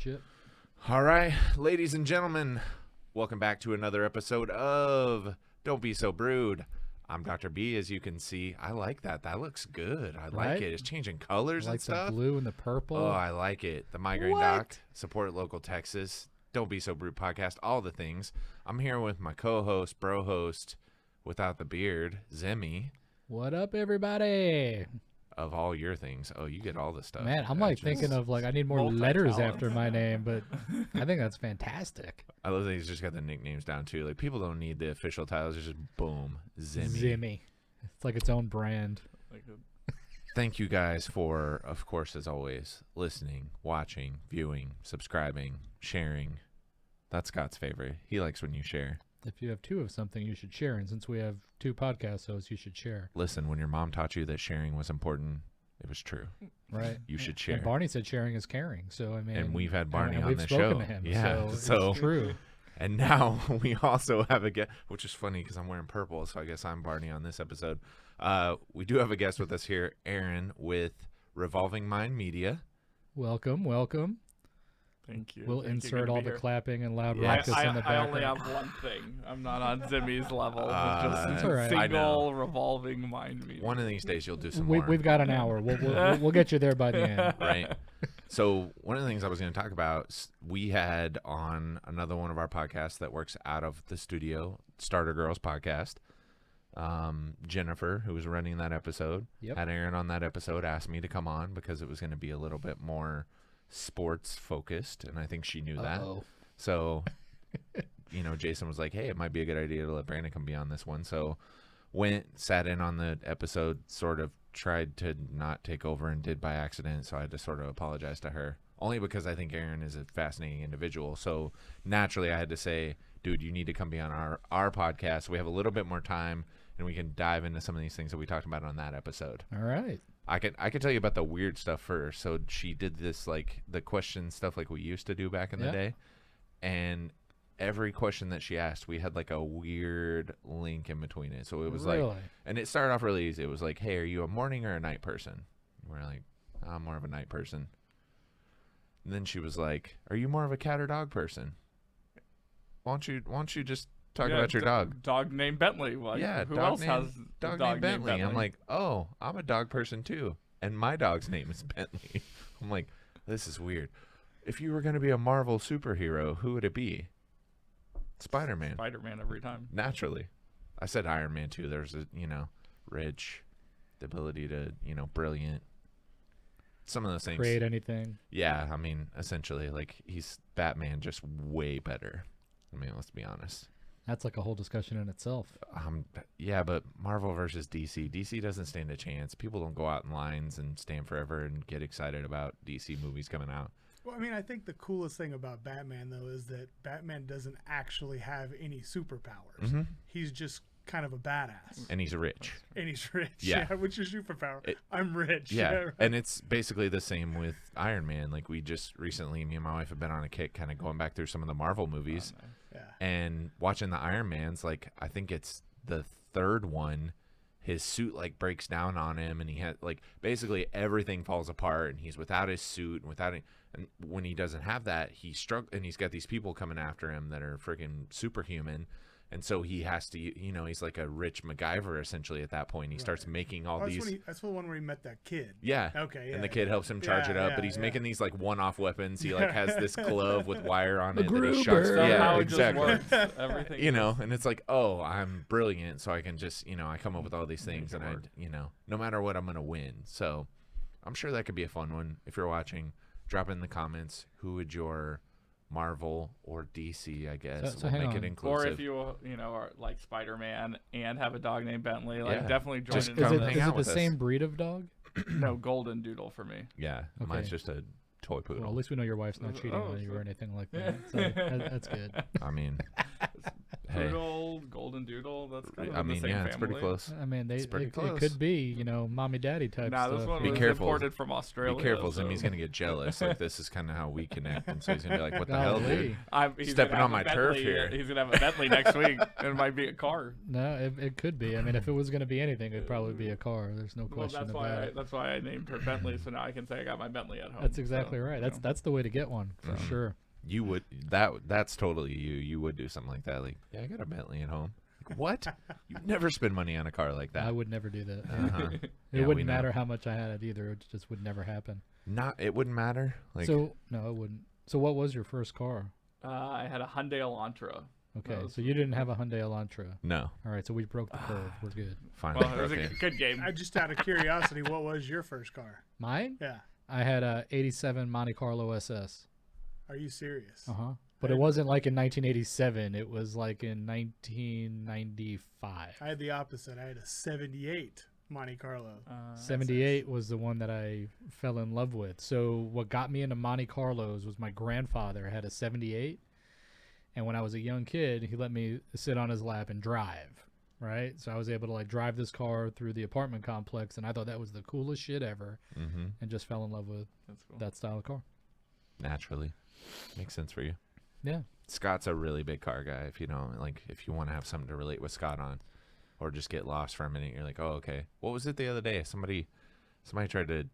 Chip. All right, ladies and gentlemen, welcome back to another episode of Don't Be So Brewed. I'm Dr. B, as you can see. I like that. That looks good. I like it. It's changing colors and stuff. The blue and the purple. Oh, I like it. The Migraine Doc, support local Texas. Don't Be So Brewed podcast, all the things. I'm here with my co-host, bro host, without the beard, Zimmy. What up, everybody? Of all your things. Oh, you get all the stuff. Man, I'm like thinking of I need more letters after my name, but I think that's fantastic. I love that he's just got the nicknames down too. Like, people don't need the official titles. It's just boom, Zimmy. Zimmy. It's like its own brand. Thank you guys for, of course, as always, listening, watching, viewing, subscribing, sharing. That's Scott's favorite. He likes when you share. If you have two of something, you should share. And since we have two podcast hosts, you should share. Listen, when your mom taught you that sharing was important, it was true. Right. You should share. And Barney said sharing is caring. So, I mean. And we've had Barney on the show. We've spoken to him. Yeah. So it's true. And now we also have a guest, which is funny because I'm wearing purple, so I guess I'm Barney on this episode. We do have a guest with us here, Aaron, with Revolving Mind Media. Welcome, welcome. Thank you. We'll insert all the clapping and loud ruckus in the background. I only have one thing. I'm not on Zimmy's level. Just all right. single revolving mind meeting. One of these days you'll do some more. We've got an hour. We'll get you there by the end. Right. So one of the things I was going to talk about, we had on another one of our podcasts that works out of the studio, Starter Girls podcast, Jennifer, who was running that episode, had Aaron on that episode, asked me to come on because it was going to be a little bit more sports focused, and I think she knew that. So, Jason was like, hey, it might be a good idea to let Brandon come be on this one. So sat in on the episode, sort of tried to not take over and did by accident. So I had to sort of apologize to her, only because I think Aaron is a fascinating individual. So naturally I had to say, dude, you need to come be on our podcast. We have a little bit more time and we can dive into some of these things that we talked about on that episode. All right. I could tell you about the weird stuff first. So she did this, like, the question stuff like we used to do back in the day. And every question that she asked, we had like a weird link in between it. So it was like, and it started off really easy. It was like, hey, are you a morning or a night person? And we're like, I'm more of a night person. And then she was like, are you more of a cat or dog person? Why don't you just talk about your dog? Dog named Bentley. Well, yeah, who else has dog named Bentley? I'm like, oh, I'm a dog person too, and my dog's name is Bentley. I'm like, this is weird. If you were going to be a Marvel superhero, who would it be? Spider-Man. Spider-Man every time. Naturally. I said Iron Man too. There's a, rich, the ability to, brilliant. Some of those things. Create anything. Yeah, I mean, essentially, like, he's Batman, just way better. I mean, let's be honest. That's like a whole discussion in itself. Yeah, but Marvel versus DC. DC doesn't stand a chance. People don't go out in lines and stand forever and get excited about DC movies coming out. Well, I mean, I think the coolest thing about Batman, though, is that Batman doesn't actually have any superpowers. Mm-hmm. He's just kind of a badass. And he's rich. Yeah. What's your superpower? I'm rich. Yeah. Right. And it's basically the same with Iron Man. Like, we just recently, me and my wife have been on a kick kind of going back through some of the Marvel movies. Oh, nice. Yeah. And watching the Iron Mans, like, I think it's the third one, his suit, like, breaks down on him, and he had, like, basically everything falls apart, and he's without his suit, and without it. And when he doesn't have that, he and he's got these people coming after him that are freaking superhuman. And so he has to, he's like a rich MacGyver essentially at that point. He starts making all these. That's the one where he met that kid. Yeah. Okay. Yeah, and the kid helps him charge it up, but he's making these like one-off weapons. He like has this glove with wire on it that he sharks. Yeah, exactly. Everything. And it's like, oh, I'm brilliant, so I can just, I come up with all these things, and no matter what, I'm gonna win. So I'm sure that could be a fun one. If you're watching, drop in the comments. Who would your Marvel or DC, I guess, so we'll make it inclusive. Or if you are like Spider-Man and have a dog named Bentley, definitely join Just in. come Is hang it out the with same us. breed of dog? No, Golden Doodle for me. Yeah, Okay. mine's just a toy poodle. Well, at least we know your wife's not cheating on you or anything like that. So that's good. I mean, Poodle, Golden Doodle. That's kind of I in the mean, same yeah, family. it's pretty close. I mean, It's pretty it close. could be, mommy daddy type Nah, stuff. this one Be was careful. imported from Australia. Be careful, so. Zimmy's gonna get jealous. Like this is kind of how we connect, and so he's gonna be like, "What the hell, Golly. dude? He's Stepping gonna on have my a turf Bentley, here." He's gonna have a Bentley next week, and it might be a car. No, it could be. I mean, if it was going to be anything, it'd probably be a car. There's no Well, question that's about why it. that's why I named her Bentley, so now I can say I got my Bentley at home. That's exactly so, right. you know. That's the way to get one for sure. You would that's totally you. You would do something like that. Like, yeah, I got a Bentley at home. Like, what? You never spend money on a car like that. I would never do that. Uh-huh. It Yeah, we wouldn't know. matter how much I had it either. It just would never happen. It wouldn't matter. Like, So no, it wouldn't. So what was your first car? I had a Hyundai Elantra. Okay, That was- so you didn't have a Hyundai Elantra. no, All right, so we broke the curve. We're good. finally. Well, it was a okay. good game. I just out of curiosity, what was your first car? Mine? Yeah. I had a '87 Monte Carlo SS. Are you serious? But it wasn't like in 1987. It was like in 1995. I had the opposite. I had a 78 Monte Carlo. 78 was the one that I fell in love with. So what got me into Monte Carlos was my grandfather had a 78. And when I was a young kid, he let me sit on his lap and drive, right? So I was able to like drive this car through the apartment complex, and I thought that was the coolest shit ever, Mm-hmm. and just fell in love with That's cool. that style of car. Naturally, makes sense for you. Yeah. Scott's a really big car guy. If you know, like, if you want to have something to relate with Scott on, or just get lost for a minute, you're like, oh, okay. What was it the other day? Somebody tried to.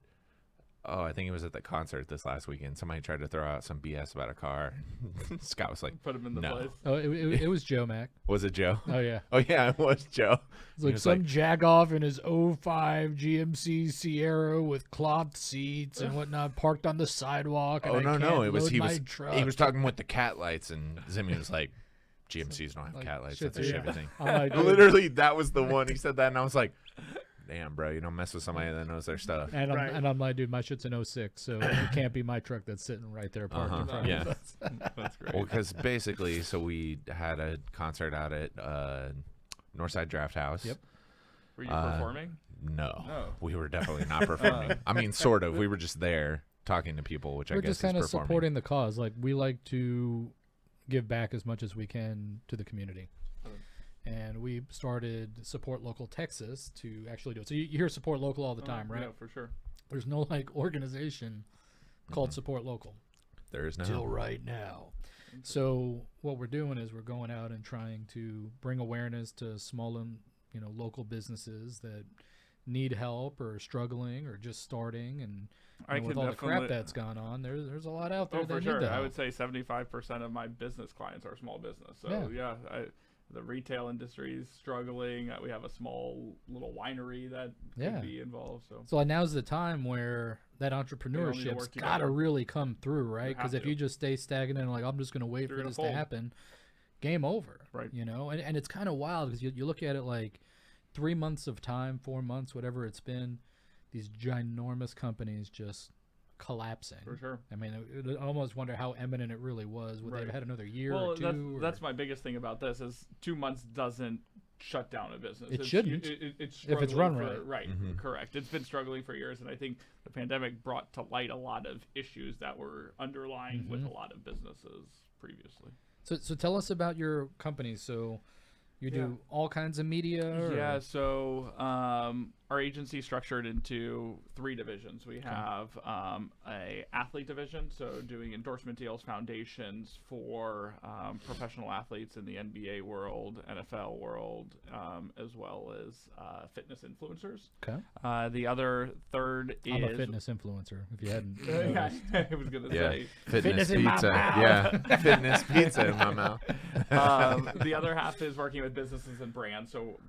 Oh, I think it was at the concert this last weekend. Somebody tried to throw out some BS about a car. Scott was like, Put him in the no. place. Oh, it was Joe Mac. "Was it Joe?" Oh yeah. Oh yeah, it was Joe. It's like was some like- jagoff in his '05 GMC Sierra with cloth seats and whatnot, parked on the sidewalk. And Oh I no, can't it was load he my was truck. he was talking with the cat lights, and Zimmy was like, "GMCs don't have Like, cat lights. shit, That's a yeah. Chevy thing." I'm like, dude. Literally, that was the one. He said that, and I was like, "Damn, bro, you don't mess with somebody that knows their stuff." And Right. I'm like, dude, my shit's an 06, so it can't be my truck that's sitting right there parked in front Yeah. of us. That's great. Well, because basically, so we had a concert out at Northside Draft House. Yep. Were you performing? No, No. we were definitely not performing. I mean, sort of. We were just there talking to people, which I We're guess just kind is of performing. supporting the cause. Like, we like to give back as much as we can to the community. And we started Support Local Texas to actually do it. So you hear Support Local all the time, right? Yeah, for sure. There's no like organization called Support Local There is no. till right now. So what we're doing is we're going out and trying to bring awareness to small and local businesses that need help or are struggling or just starting, and with all the crap that's gone on, there's a lot out there Oh, that for need sure. the I help. would say 75% of my business clients are small business. So Yeah. the retail industry is struggling. We have a small little winery that Yeah. could be involved. So So now's the time where that all need to entrepreneurship's work got to together. really come through, right? You Because have if to. you just stay stagnant and like, I'm just going to wait You're for gonna this fold. to happen, game over. Right. And it's kind of wild because you look at it like 3 months of time, 4 months, whatever it's been, these ginormous companies just collapsing. for sure. I mean, I almost wonder how imminent it really was. Would they have Right. had another year Well, or two? that's my biggest thing about this is 2 months doesn't shut down a business. It shouldn't. It's If it's struggling run for- right. Right, correct. It's been struggling for years, and I think the pandemic brought to light a lot of issues that were underlying with a lot of businesses previously. So tell us about your company. So you do all kinds of media? Or? Yeah, so our agency is structured into 3 divisions. We have a athlete division, so doing endorsement deals, foundations for professional athletes in the NBA world, NFL world, as well as fitness influencers. Okay. The other third is I'm a fitness influencer, if you hadn't Yeah, noticed. I was gonna Yeah, say. fitness in my pizza. mouth. Yeah, fitness pizza in my mouth. The other half is working with businesses and brands. So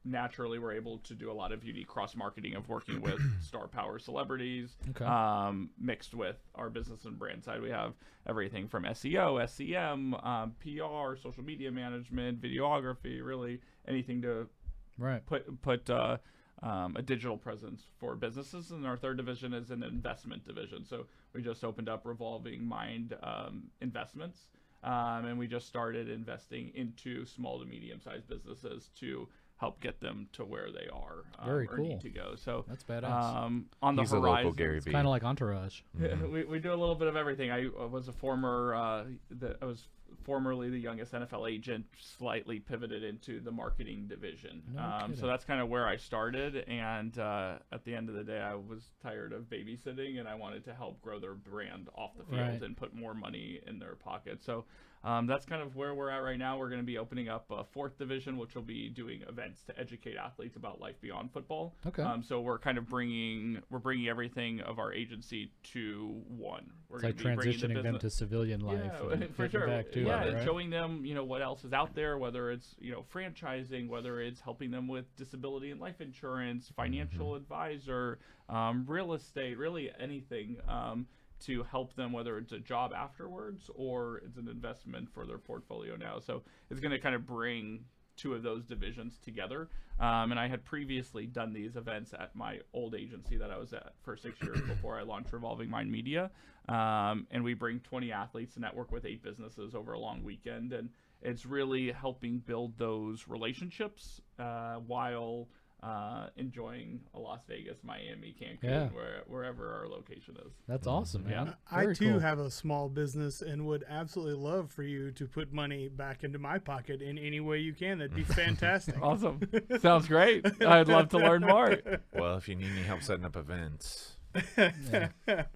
naturally, we're able to do a lot of unique cross marketing of working with star power celebrities. Okay. Mixed with our business and brand side, we have everything from SEO, SEM, PR, social media management, videography, really anything to Right. put a digital presence for businesses. And our third division is an investment division. So we just opened up Revolving Mind Investments. And we just started investing into small to medium-sized businesses to help get them to where they are Very or cool. need to go. So That's badass. on the He's a horizon, local Gary V. Kind of like Entourage. we do a little bit of everything. I was a former I was formerly the youngest NFL agent, slightly pivoted into the marketing division. No So that's kind of where I started. And at the end of the day, I was tired of babysitting, and I wanted to help grow their brand off the field and put more money in their pocket. So that's kind of where we're at right now. We're going to be opening up a 4th division, which will be doing events to educate athletes about life beyond football. Okay. So we're kind of bringing everything of our agency to one. We're It's like transitioning them to civilian life. Yeah, for sure. Back to yeah, it, right? showing them, what else is out there, whether it's, franchising, whether it's helping them with disability and life insurance, financial advisor, real estate, really anything. To help them, whether it's a job afterwards or it's an investment for their portfolio now. So it's going to kind of bring 2 of those divisions together. And I had previously done these events at my old agency that I was at for 6 years before I launched Revolving Mind Media. And we bring 20 athletes to network with 8 businesses over a long weekend. And it's really helping build those relationships while enjoying a Las Vegas, Miami, Cancun, wherever our location is. That's awesome, man. I too have a small business and would absolutely love for you to put money back into my pocket in any way you can. That'd be fantastic. Awesome. Sounds great. I'd love to learn more. Well, if you need any help setting up events,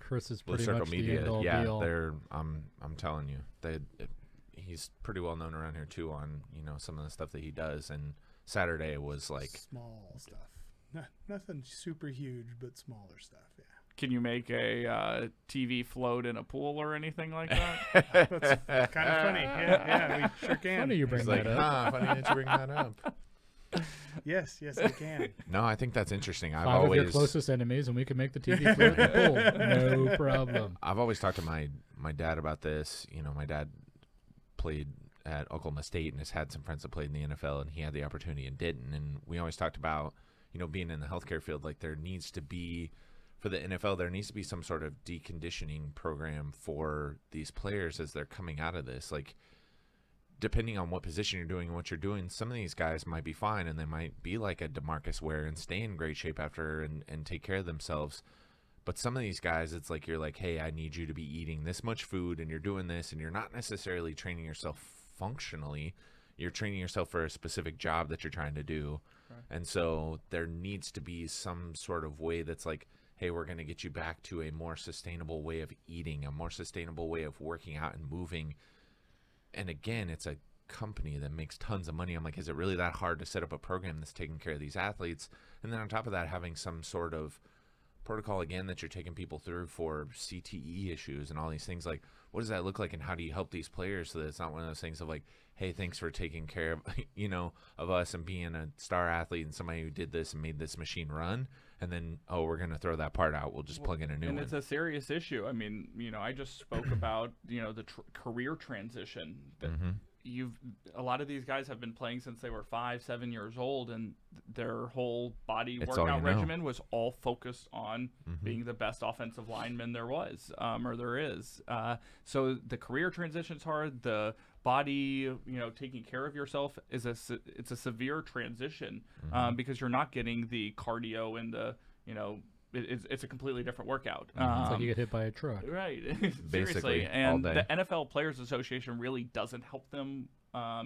Chris is Blue pretty Circle much Media, the end-all be-all. they're I'm telling you, he's pretty well known around here too on some of the stuff that he does. And Saturday was like small stuff, nothing super huge, but smaller stuff. Yeah. Can you make a TV float in a pool or anything like that? That's kind of funny. Yeah, we sure can. Funny you bring that up. Funny that you bring that up. Yes, I can. No, I think that's interesting. 5 of your closest enemies, and we can make the TV float in the pool. No problem. I've always talked to my dad about this. My dad played at Oklahoma State and has had some friends that played in the NFL, and he had the opportunity and didn't. And we always talked about, being in the healthcare field, like there needs to be, for the NFL, there needs to be some sort of deconditioning program for these players as they're coming out of this. Like, depending on what position you're doing and what you're doing, some of these guys might be fine and they might be like a DeMarcus Ware and stay in great shape after and take care of themselves. But some of these guys, it's like you're like, hey, I need you to be eating this much food and you're doing this, and you're not necessarily training yourself functionally. You're training yourself for a specific job that you're trying to do. Right. And so there needs to be some sort of way that's like, hey, we're going to get you back to a more sustainable way of eating, a more sustainable way of working out and moving. And again, it's a company that makes tons of money. I'm like, is it really that hard to set up a program that's taking care of these athletes? And then on top of that, having some sort of protocol again that you're taking people through for CTE issues and all these things. Like, what does that look like, and how do you help these players so that it's not one of those things of like, hey, thanks for taking care of of us and being a star athlete and somebody who did this and made this machine run, and then we're going to throw that part out, we'll just plug in a new one. And it's a serious issue. I mean, I just spoke about the career transition that a lot of these guys have been playing since they were 5-7 years old, and their whole body workout regimen was all focused on being the best offensive lineman there was, or there is. So the career transition's hard. The body, taking care of yourself it's a severe transition, because you're not getting the cardio and the, it's a completely different workout. It's like you get hit by a truck. Right. Basically, Seriously. And all day. the NFL Players Association really doesn't help them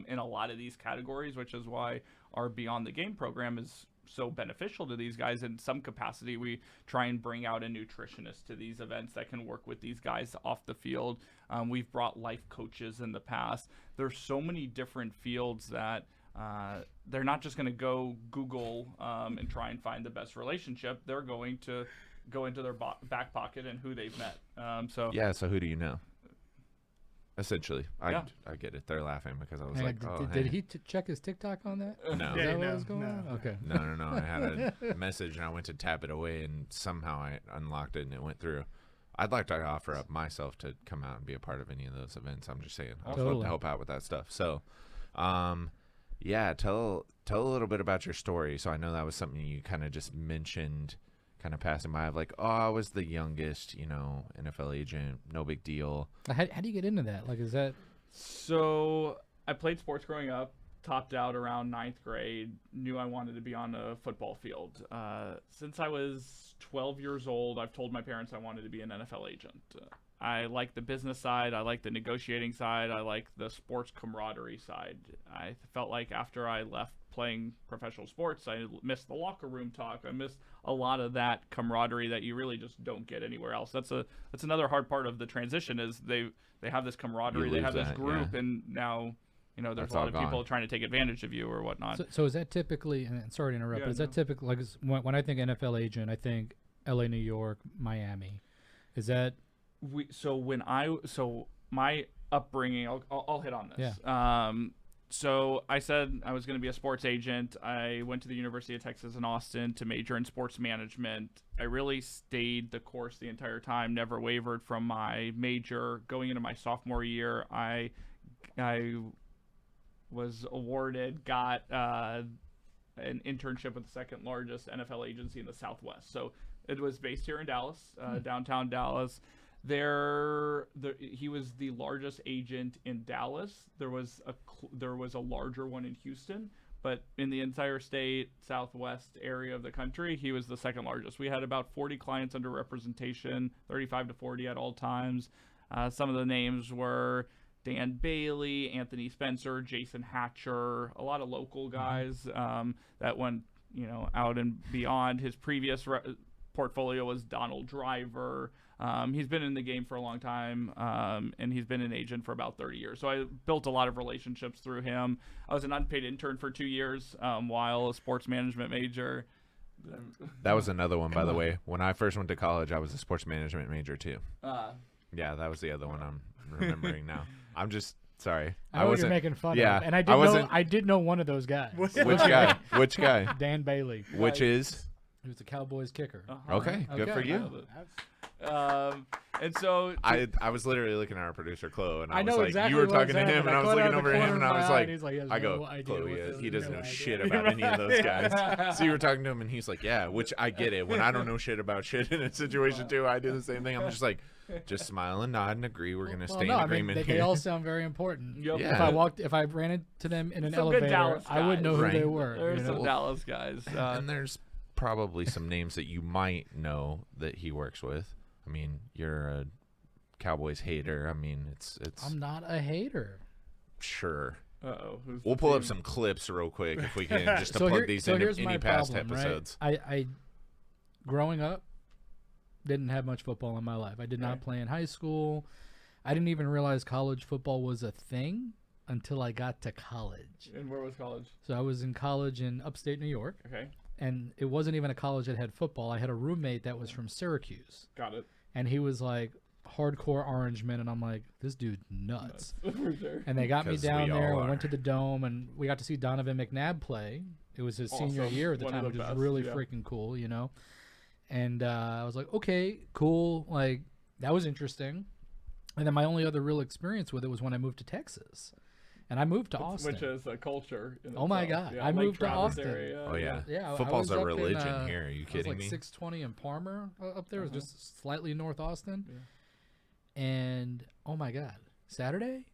in a lot of these categories, which is why our Beyond the Game program is so beneficial to these guys. In some capacity, we try and bring out a nutritionist to these events that can work with these guys off the field. We've brought life coaches in the past. There's so many different fields that they're not just going to go Google and try and find the best relationship. They're going to go into their back pocket and who they've met. So who do you know? Essentially, I get it. They're laughing because I was like, did he check his TikTok on that? No. Is that what was going on? Okay. No. I had a message and I went to tap it away and somehow I unlocked it and it went through. I'd like to offer up myself to come out and be a part of any of those events. I'm just saying, I'd love to help out with that stuff. So, tell a little bit about your story. So I know that was something you kind of just mentioned, kind of passing by, of like, I was the youngest, NFL agent, no big deal. How do you get into that? Like, is that? So I played sports growing up, topped out around 9th grade, knew I wanted to be on a football field. Since I was 12 years old, I've told my parents I wanted to be an NFL agent. I like the business side. I like the negotiating side. I like the sports camaraderie side. I felt like after I left playing professional sports, I missed the locker room talk. I missed a lot of that camaraderie that you really just don't get anywhere else. That's another hard part of the transition is they have this camaraderie. They have this group, and now there's That's a lot of gone. people trying to take advantage of you or whatnot. So is that typically? And sorry to interrupt, but is that typically like when I think NFL agent, I think L.A., New York, Miami. Is that? My upbringing, I'll hit on this. Yeah. So I said I was going to be a sports agent. I went to the University of Texas in Austin to major in sports management. I really stayed the course the entire time, never wavered from my major. Going into my sophomore year, I was awarded, got an internship with the second largest NFL agency in the Southwest. So it was based here in Dallas, downtown Dallas. He was the largest agent in Dallas. There was a larger one in Houston, but in the entire state, Southwest area of the country, he was the second largest. We had about 40 clients under representation, 35 to 40 at all times. Some of the names were Dan Bailey, Anthony Spencer, Jason Hatcher, a lot of local guys that went out and beyond. His previous portfolio was Donald Driver. He's been in the game for a long time, and he's been an agent for about 30 years. So I built a lot of relationships through him. I was an unpaid intern for 2 years while a sports management major. That was another one, by the way. When I first went to college, I was a sports management major, too. Yeah, that was the other one I'm remembering now. I'm just sorry. I know you're making fun of. And I did know one of those guys. Which guy? Which guy? Dan Bailey. Which is? He was the Cowboys kicker. Okay, good for you. And so I was literally looking at our producer Chloe, and I was know like, exactly you were what talking to him, and I was looking over at him, and I was like, he I go, no Chloe, he doesn't know shit about any of those guys. So you were talking to him, and he's like, yeah, which I get it. When I don't know shit about shit in a situation too, I do the same thing. I'm just like, just smile and nod and agree. We're gonna stay in agreement here. They all sound very important. Yep. Yeah. If I ran into them in an Some good elevator, Dallas I would know who Right. they were. There's some Dallas guys. And there's probably some names that you might know that he works with. I mean, you're a Cowboys hater. I mean, it's. I'm not a hater. Sure. Who's We'll pull up some clips real quick if we can, just to plug these into any past episodes. Right? I growing up, didn't have much football in my life. I did not play in high school. I didn't even realize college football was a thing until I got to college. And where was college? So I was in college in upstate New York. Okay. And it wasn't even a college that had football. I had a roommate that was from Syracuse. Got it. And he was like hardcore Orangeman, and I'm like, this dude's nuts. For sure. And they got me 'Cause down we there. all We are. went to the Dome, and we got to see Donovan McNabb play. It was his senior Awesome. year at the One of time, the which was best, really yeah. freaking cool, And I was like, okay, cool. Like, that was interesting. And then my only other real experience with it was when I moved to Texas. And I moved to Austin. Which is a culture. In Oh my itself. God. Yeah, I Lake moved to Travis Austin. area. Oh yeah. Yeah, I Football's was a up in, religion here. Are you I was kidding like me? 620 in Palmer up there. It was just slightly north Austin. Yeah. And oh my God, Saturday,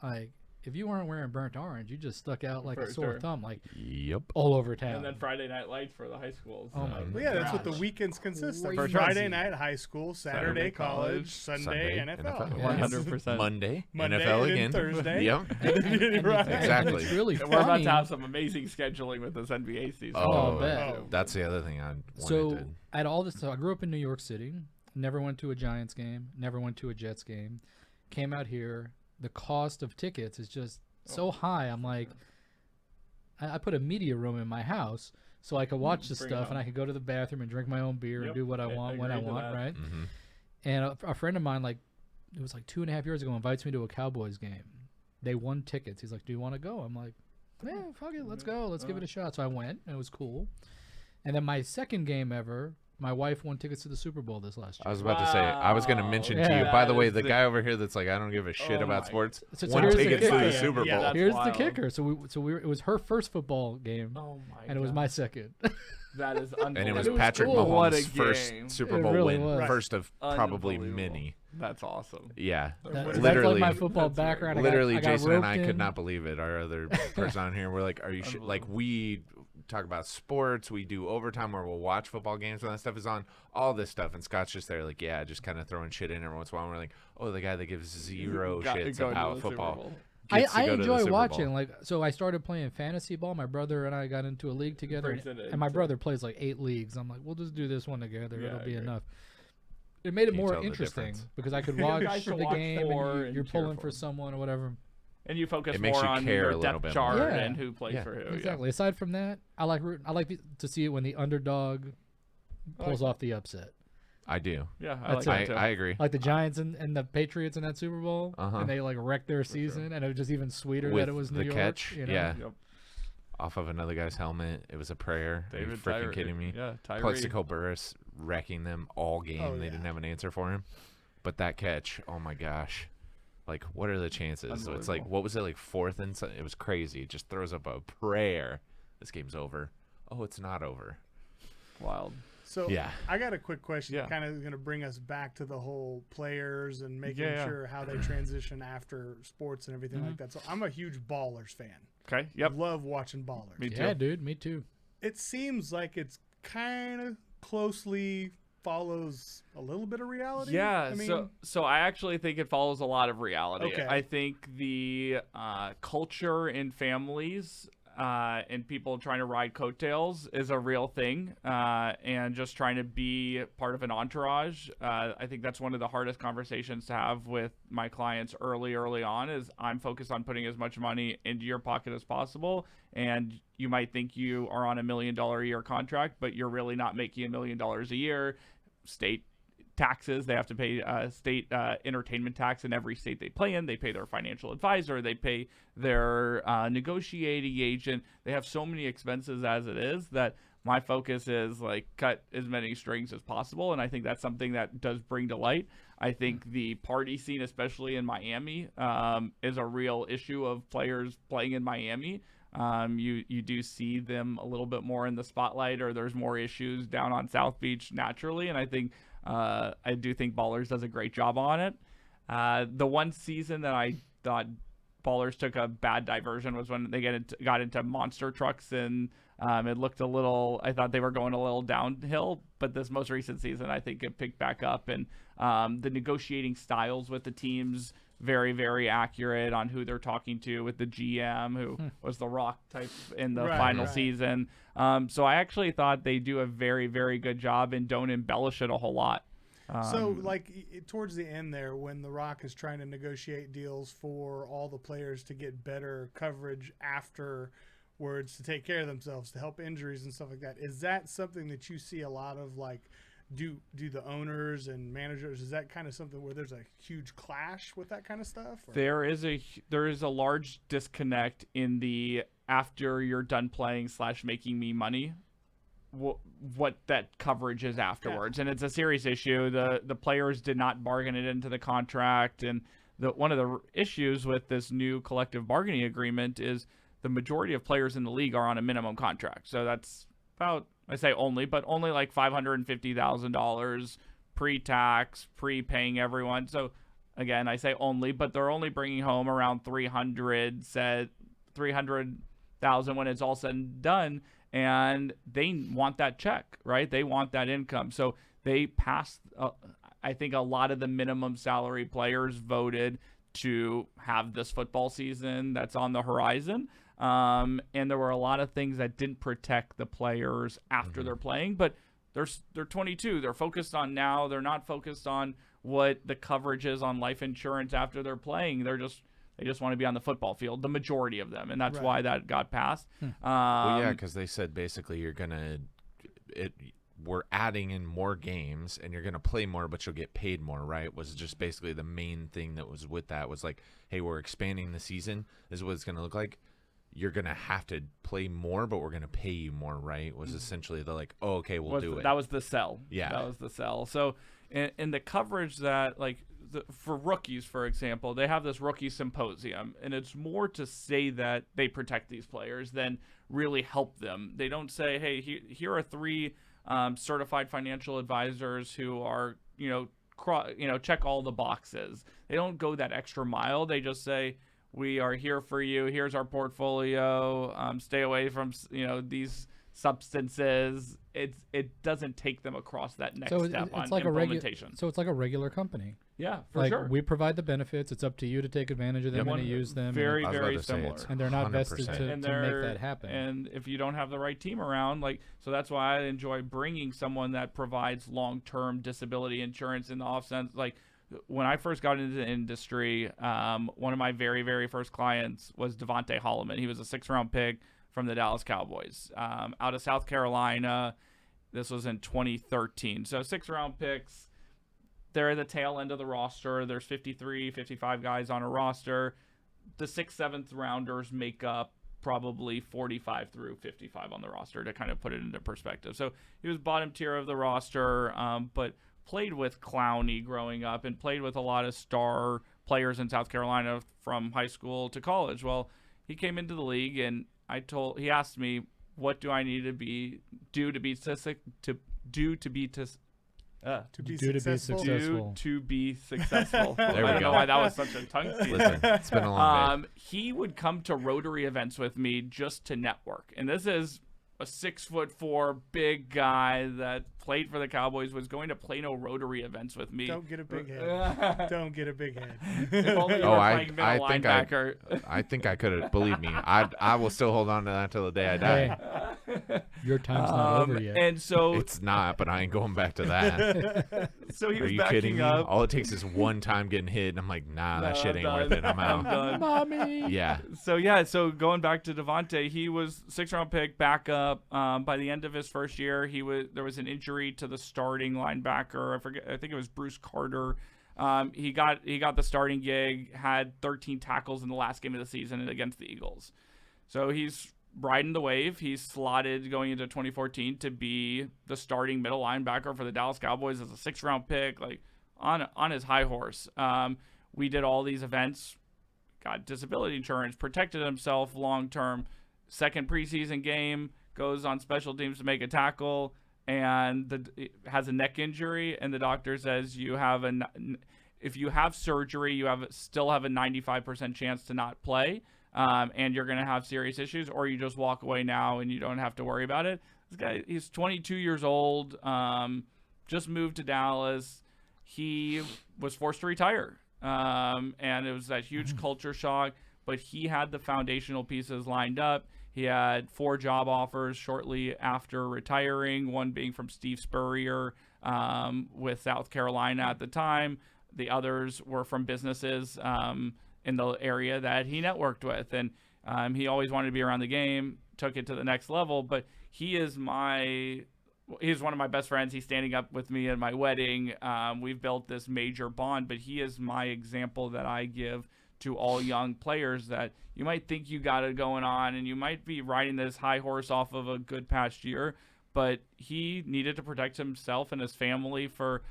like if you weren't wearing burnt orange, you just stuck out like a For sore sure. thumb, like Yep. all over town. And then Friday night lights for the high schools. Oh my Well, yeah, that's what the gosh. weekends consist of. Crazy. Friday night high school, Saturday Saturday college, college, Sunday NFL. Yeah. 100%. Monday, Monday NFL and then again. Thursday. Yep. Right. Exactly. It's really And funny. we're about to have some amazing scheduling with this NBA season. Oh, I bet. Oh. That's the other thing I wanted So to. I had all this. So I grew up in New York City. Never went to a Giants game. Never went to a Jets game. Came out here. The cost of tickets is just so high. I'm like, I put a media room in my house so I could watch this Bring it stuff on. and I could go to the bathroom and drink my own beer and Yep. do what I I want when I agree to want, that. right? Mhm. And a friend of mine, like, it was like 2.5 years ago, invites me to a Cowboys game. They won tickets. He's like, do you want to go? I'm like, yeah, fuck it. Let's go. Let's give it a shot. So I went, and it was cool. And then my second game ever, my wife won tickets to the Super Bowl this last I year. was about to say. I was going to Wow. mention to Yeah. you. By the That way, is the the- guy over here that's like, I don't give a shit Oh about my- sports. So Won here's the tickets to kicker. the Super Yeah, Bowl. that's Here's wild. the kicker. So it was her first football game, Oh my and it was God. my second. That is unbelievable. And it was It was Patrick cool. What Mahomes' a first game. Super It Bowl really win. was. First of probably Unbelievable. many. That's awesome. Yeah. That's Literally. That's like my football That's right. background. Literally, I got Jason and I roped could in. not believe it. Our other person on here, we're like, "Are you like we talk about sports. We do overtime where we'll watch football games when that stuff is on. All this stuff, and Scott's just there, like, yeah, just kind of throwing shit in every once in a while. And we're like, oh, the guy that gives zero shits about football. I enjoy watching. Like, so I started playing fantasy ball. My brother and I got into a league together, and my brother plays like 8 leagues. I'm like, we'll just do this one together. It'll be enough. It made it more interesting because I could watch the game, and you're pulling for someone or whatever. And you focus more on your depth chart and who plays for who. Exactly. Aside from that, I like to see it when the underdog pulls off the upset. I do. Yeah, I agree. Like the Giants and the Patriots in that Super Bowl, and they like wrecked their season, and it was just even sweeter that it was New York. The catch, off of another guy's helmet. It was a prayer. Are you freaking kidding me? Yeah, Tyree. Plexico Burress wrecking them all game. They didn't have an answer for him. But that catch, oh my gosh. Like, what are the chances? So it's like, what was it, like 4th and it was crazy. It just throws up a prayer. This game's over. Oh, it's not over. Wild. So I got a quick question. Kind of going to bring us back to the whole players and making sure how they transition after sports and everything like that. So I'm a huge Ballers fan. Okay. Yep. Love watching Ballers. Me too. Yeah, dude. Me too. It seems like it's kind of closely follows a little bit of reality. Yeah, so I actually think it follows a lot of reality. Okay. I think the culture in families and people trying to ride coattails is a real thing, and just trying to be part of an entourage. I think that's one of the hardest conversations to have with my clients early on is I'm focused on putting as much money into your pocket as possible, and you might think you are on $1 million a year contract, but you're really not making $1 million a year. State taxes, they have to pay state entertainment tax in every state they play in. They pay their financial advisor, they pay their negotiating agent. They have so many expenses as it is that my focus is like cut as many strings as possible, and I think that's something that does bring to light. I think the party scene, especially in Miami, is a real issue of players playing in Miami. You do see them a little bit more in the spotlight, or there's more issues down on South Beach naturally, and I think I do think Ballers does a great job on it. The one season that I thought Ballers took a bad diversion was when they got into monster trucks, and it looked a little, I thought they were going a little downhill, but this most recent season I think it picked back up, and the negotiating styles with the teams very, very accurate on who they're talking to with the GM, who was the Rock type in the final season. So I actually thought they do a very, very good job and don't embellish it a whole lot. So, like, towards the end there, when The Rock is trying to negotiate deals for all the players to get better coverage afterwards, to take care of themselves, to help injuries and stuff like that, is that something that you see a lot of, like, do the owners and managers, is that kind of something where there's a huge clash with that kind of stuff? Or? There is a large disconnect in the after you're done playing / making me money, what that coverage is afterwards. And it's a serious issue. The players did not bargain it into the contract, and one of the issues with this new collective bargaining agreement is the majority of players in the league are on a minimum contract. So that's about, I say only, but only like $550,000 pre-tax, pre-paying everyone. So again, I say only, but they're only bringing home around $300,000 when it's all said and done, and they want that check, right? They want that income. So they passed, I think a lot of the minimum salary players voted to have this football season that's on the horizon. And there were a lot of things that didn't protect the players after they're playing, but they're 22. They're focused on now. They're not focused on what the coverage is on life insurance after they're playing. They just want to be on the football field, the majority of them, and that's why that got passed. Well, yeah, because they said basically we're adding in more games, and you're gonna play more, but you'll get paid more, right? Was just basically the main thing that was with that was like, hey, we're expanding the season. This is what it's gonna look like. You're going to have to play more, but we're going to pay you more, right? Was essentially the like, oh, okay, we'll do it. That was the sell. Yeah. That was the sell. So in the coverage that, like, for rookies, for example, they have this rookie symposium, and it's more to say that they protect these players than really help them. They don't say, hey, here are 3 certified financial advisors who are, check all the boxes. They don't go that extra mile. They just say, we are here for you. Here's our portfolio. Stay away from, these substances. It doesn't take them across that next step on like implementation. So it's like a regular company. Yeah, for like, sure. We provide the benefits. It's up to you to take advantage of them and to use them. Very, very similar. And they're not vested to make that happen. And if you don't have the right team around, so that's why I enjoy bringing someone that provides long-term disability insurance in the off sense. Like when I first got into the industry, one of my very, very first clients was Devontae Holloman. He was a 6th-round pick from the Dallas Cowboys, out of South Carolina. This was in 2013. So 6th-round picks. They're at the tail end of the roster. There's 53, 55 guys on a roster. The 6th, 7th rounders make up probably 45 through 55 on the roster, to kind of put it into perspective. So he was bottom tier of the roster, but played with Clowney growing up and played with a lot of star players in South Carolina from high school to college. Well, he came into the league, and he asked me, what do I need to do to be successful? To be successful. There I don't know why that was such a tongue twister. Listen, it's been a long day. He would come to Rotary events with me just to network. And this is a 6'4" big guy that played for the Cowboys, was going to Plano Rotary events with me. Don't get a big head. Don't get a big head. If only you were playing middle linebacker. I think I could have. Believe me, I will still hold on to that till the day I die. Your time's not over yet. And so it's not, but I ain't going back to that. So he was Are you backing kidding me? up. All it takes is one time getting hit, and I'm like, nah, that shit ain't worth it. I'm out. Done. Mommy. Yeah. So going back to Devontae, he was 6th-round pick, backup. By the end of his first year, there was an injury to the starting linebacker. I think it was Bruce Carter. He got the starting gig, had 13 tackles in the last game of the season against the Eagles. So he's riding the wave. He's slotted going into 2014 to be the starting middle linebacker for the Dallas Cowboys as a 6th-round pick, like on his high horse. We did all these events, got disability insurance, protected himself long-term. Second preseason game, goes on special teams to make a tackle, and has a neck injury, and the doctor says if you have surgery, you still have a 95% chance to not play, and you're going to have serious issues, or you just walk away now and you don't have to worry about it. This guy, he's 22 years old, just moved to Dallas. He was forced to retire, and it was that huge culture shock, but he had the foundational pieces lined up. He had 4 job offers shortly after retiring, one being from Steve Spurrier with South Carolina at the time. The others were from businesses in the area that he networked with. And he always wanted to be around the game, took it to the next level. But he's one of my best friends. He's standing up with me at my wedding. We've built this major bond, but he is my example that I give to all young players, that you might think you got it going on and you might be riding this high horse off of a good past year, but he needed to protect himself and his family for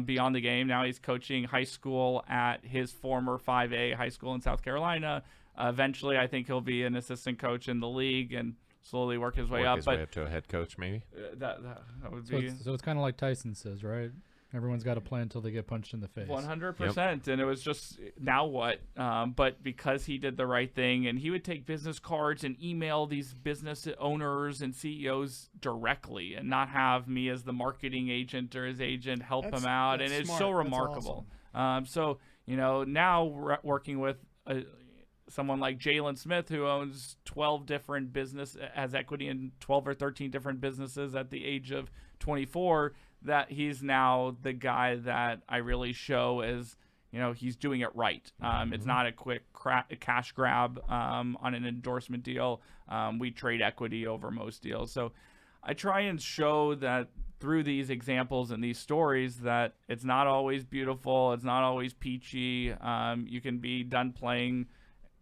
beyond the game. Now he's coaching high school at his former 5A high school in South Carolina. Eventually, I think he'll be an assistant coach in the league and slowly work his way up. Way up to a head coach, maybe. That would be. So it's kind of like Tyson says, right? Everyone's got a plan until they get punched in the face. 100%. Yep. And it was just, now what? But because he did the right thing, and he would take business cards and email these business owners and CEOs directly, and not have me as the marketing agent or his agent help him out. And it's smart. So remarkable. Awesome. So, now we're working with someone like Jalon Smith, who owns 12 different has equity in 12 or 13 different businesses at the age of 24, that he's now the guy that I really show as, he's doing it right. It's not a quick cash grab on an endorsement deal. We trade equity over most deals. So I try and show that through these examples and these stories that it's not always beautiful. It's not always peachy. You can be done playing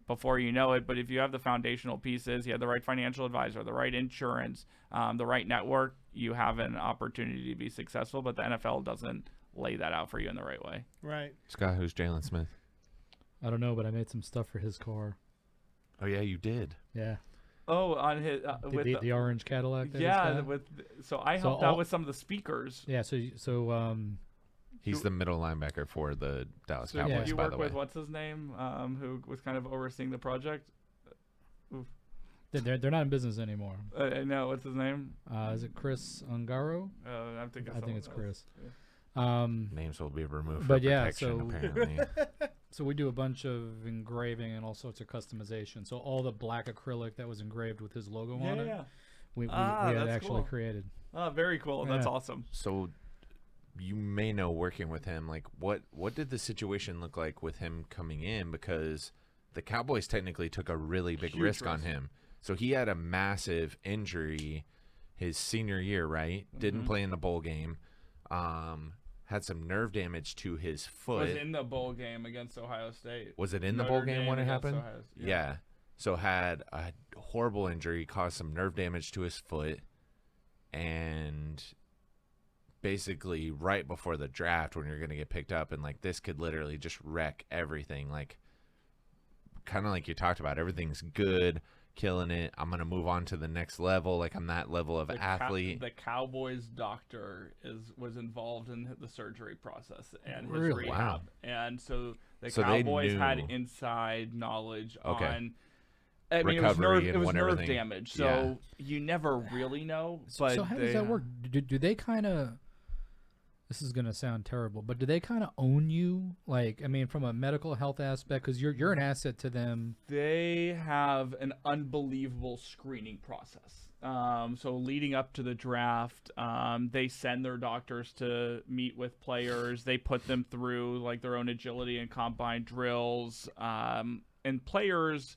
before you know it, but if you have the foundational pieces, you have the right financial advisor, the right insurance, the right network, you have an opportunity to be successful. But the NFL doesn't lay that out for you in the right way. Right. Scott, who's Jalon Smith? I don't know, but I made some stuff for his car. Oh yeah, you did. Yeah. Oh, on his with the orange Cadillac. Yeah, I helped out with some of the speakers. Yeah. So he's the middle linebacker for the Dallas Cowboys. Did you by work the way. with what's his name, who was kind of overseeing the project? Oof. They're not in business anymore. No, what's his name? Is it Chris Ungaro? I think it's Chris. Yeah. Names will be removed but for yeah, protection, so apparently. so we do a bunch of engraving and all sorts of customization. So all the black acrylic that was engraved with his logo on it, we had actually created. Oh, very cool. That's awesome. So you may know, working with him, like what did the situation look like with him coming in? Because the Cowboys technically took a really big risk on him. So he had a massive injury his senior year, right? Didn't play in the bowl game. Had some nerve damage to his foot. Was in the bowl game against Ohio State. Was it in the bowl game when it happened? Yeah. So had a horrible injury, caused some nerve damage to his foot, and basically right before the draft when you're going to get picked up, and like this could literally just wreck everything. Like kind of like you talked about, everything's good, killing it. I'm going to move on to the next level. Like I'm that level of athlete. The Cowboys doctor was involved in the surgery process and his Really? rehab. Wow. And so the Cowboys had inside knowledge on I mean, recovery it was nerve everything. damage, so you never really know. But so how does that work? Do they kind of? This is gonna sound terrible, but do they kind of own you? Like, I mean, from a medical health aspect, because you're an asset to them. They have an unbelievable screening process. So leading up to the draft, they send their doctors to meet with players. They put them through like their own agility and combine drills, and players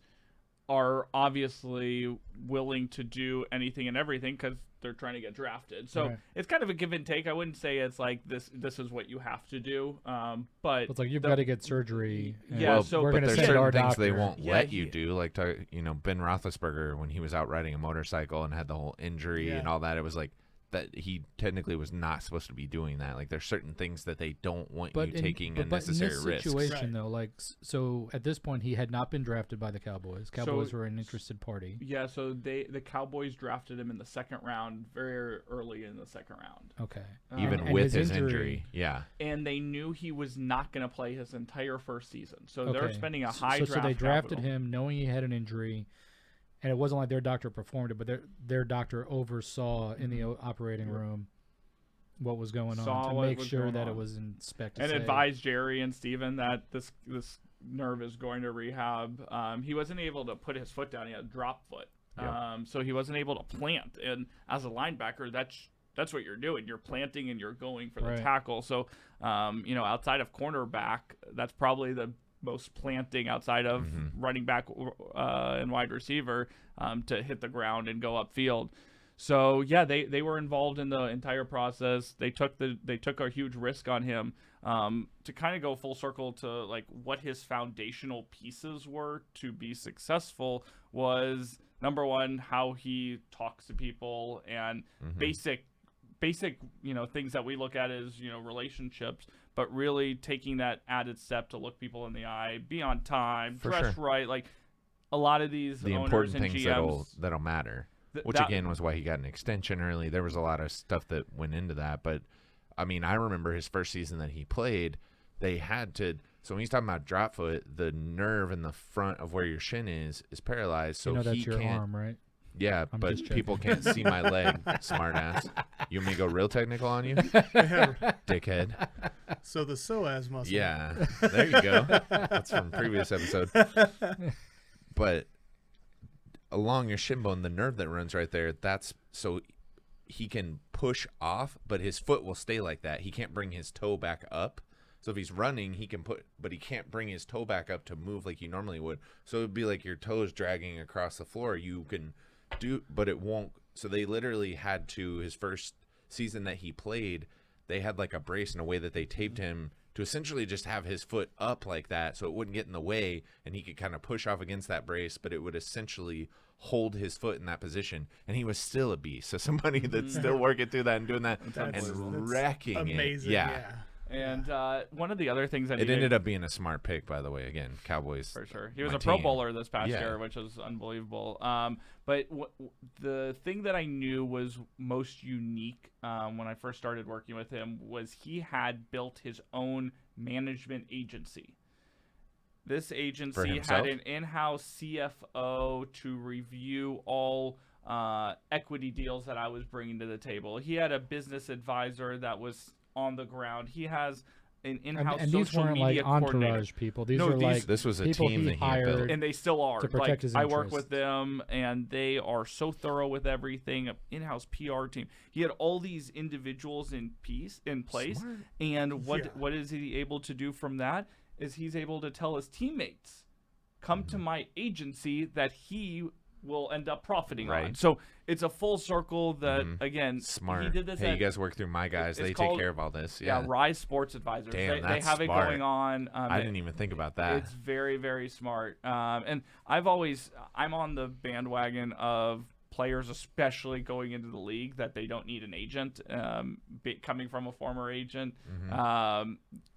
are obviously willing to do anything and everything because they're trying to get drafted. So it's kind of a give and take. I wouldn't say it's like this is what you have to do. But it's like you've got to get surgery. Yeah, so we're going to there's send certain our things doctor. they won't let you do. Like, Ben Roethlisberger, when he was out riding a motorcycle and had the whole injury and all that, it was like that he technically was not supposed to be doing that. Like, there's certain things that they don't want you taking unnecessary risks. But in this situation, though, like, so at this point, he had not been drafted by the Cowboys. Cowboys were an interested party. Yeah, so the Cowboys drafted him in the second round, very early in the second round. Okay. Even with his injury. Yeah. And they knew he was not going to play his entire first season. So they're spending a high draft So they drafted capital. him knowing he had an injury. And it wasn't like their doctor performed it, but their doctor oversaw in the operating room what was going on to make sure that it was inspected. And advised Jerry and Steven that this nerve is going to rehab. He wasn't able to put his foot down. He had a drop foot. So he wasn't able to plant. And as a linebacker, that's what you're doing. You're planting and you're going for the tackle. So, outside of cornerback, that's probably the most planting outside of running back and wide receiver to hit the ground and go upfield. So yeah, they were involved in the entire process. They took a huge risk on him to kind of go full circle to like what his foundational pieces were to be successful was number one, how he talks to people and basic things that we look at as relationships, but really taking that added step to look people in the eye, be on time, dress right, like a lot of these the owners important and things GMs, that'll matter, which again was why he got an extension early. There was a lot of stuff that went into that, but I mean, I remember his first season that he played, they had to. So when he's talking about drop foot, the nerve in the front of where your shin is paralyzed. So that's he your can't. arm, right? Yeah, but people can't see my leg, smartass. You want me to go real technical on you? Dickhead. So the psoas muscle. Yeah, there you go. That's from previous episode. But along your shin bone, the nerve that runs right there, that's so he can push off, but his foot will stay like that. He can't bring his toe back up. So if he's running, he can but he can't bring his toe back up to move like you normally would. So it would be like your toes dragging across the floor. You can but it won't. So they literally had to, his first season that he played, they had like a brace in a way that they taped him to essentially just have his foot up like that so it wouldn't get in the way and he could kind of push off against that brace, but it would essentially hold his foot in that position, and he was still a beast. So somebody that's still working through that and doing that that's wrecking amazing, it. Yeah. And one of the other things that it ended up being a smart pick, by the way. Again, Cowboys. For sure. He was a Pro Bowler this past year, which is unbelievable. But the thing that I knew was most unique when I first started working with him was he had built his own management agency. This agency had an in-house CFO to review all equity deals that I was bringing to the table. He had a business advisor that was on the ground. He has an in-house and social these weren't media like coordinator. entourage people. These are like this was a people team he that he had built, and they still are. to protect his I work interests. with them, and they are so thorough with everything. An in-house PR team. He had all these individuals in place. Smart. And what is he able to do from that? Is he's able to tell his teammates, come to my agency that he will end up profiting on. So it's a full circle that, again, smart. He did this you guys work through my guys. They take care of all this. Yeah, Rise Sports Advisors. Damn, they have it going on. I didn't even think about that. It's very, very smart. And I'm on the bandwagon of players, especially going into the league, that they don't need an agent. Coming from a former agent,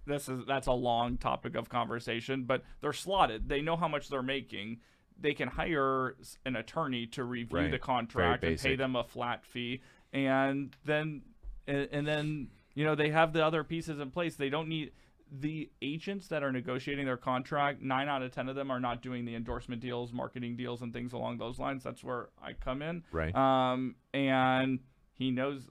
that's a long topic of conversation. But they're slotted. They know how much they're making. They can hire an attorney to review the contract and pay them a flat fee, and then they have the other pieces in place. They don't need the agents that are negotiating their contract. 9 out of 10 of them are not doing the endorsement deals, marketing deals, and things along those lines. That's where I come in. Right. And he knows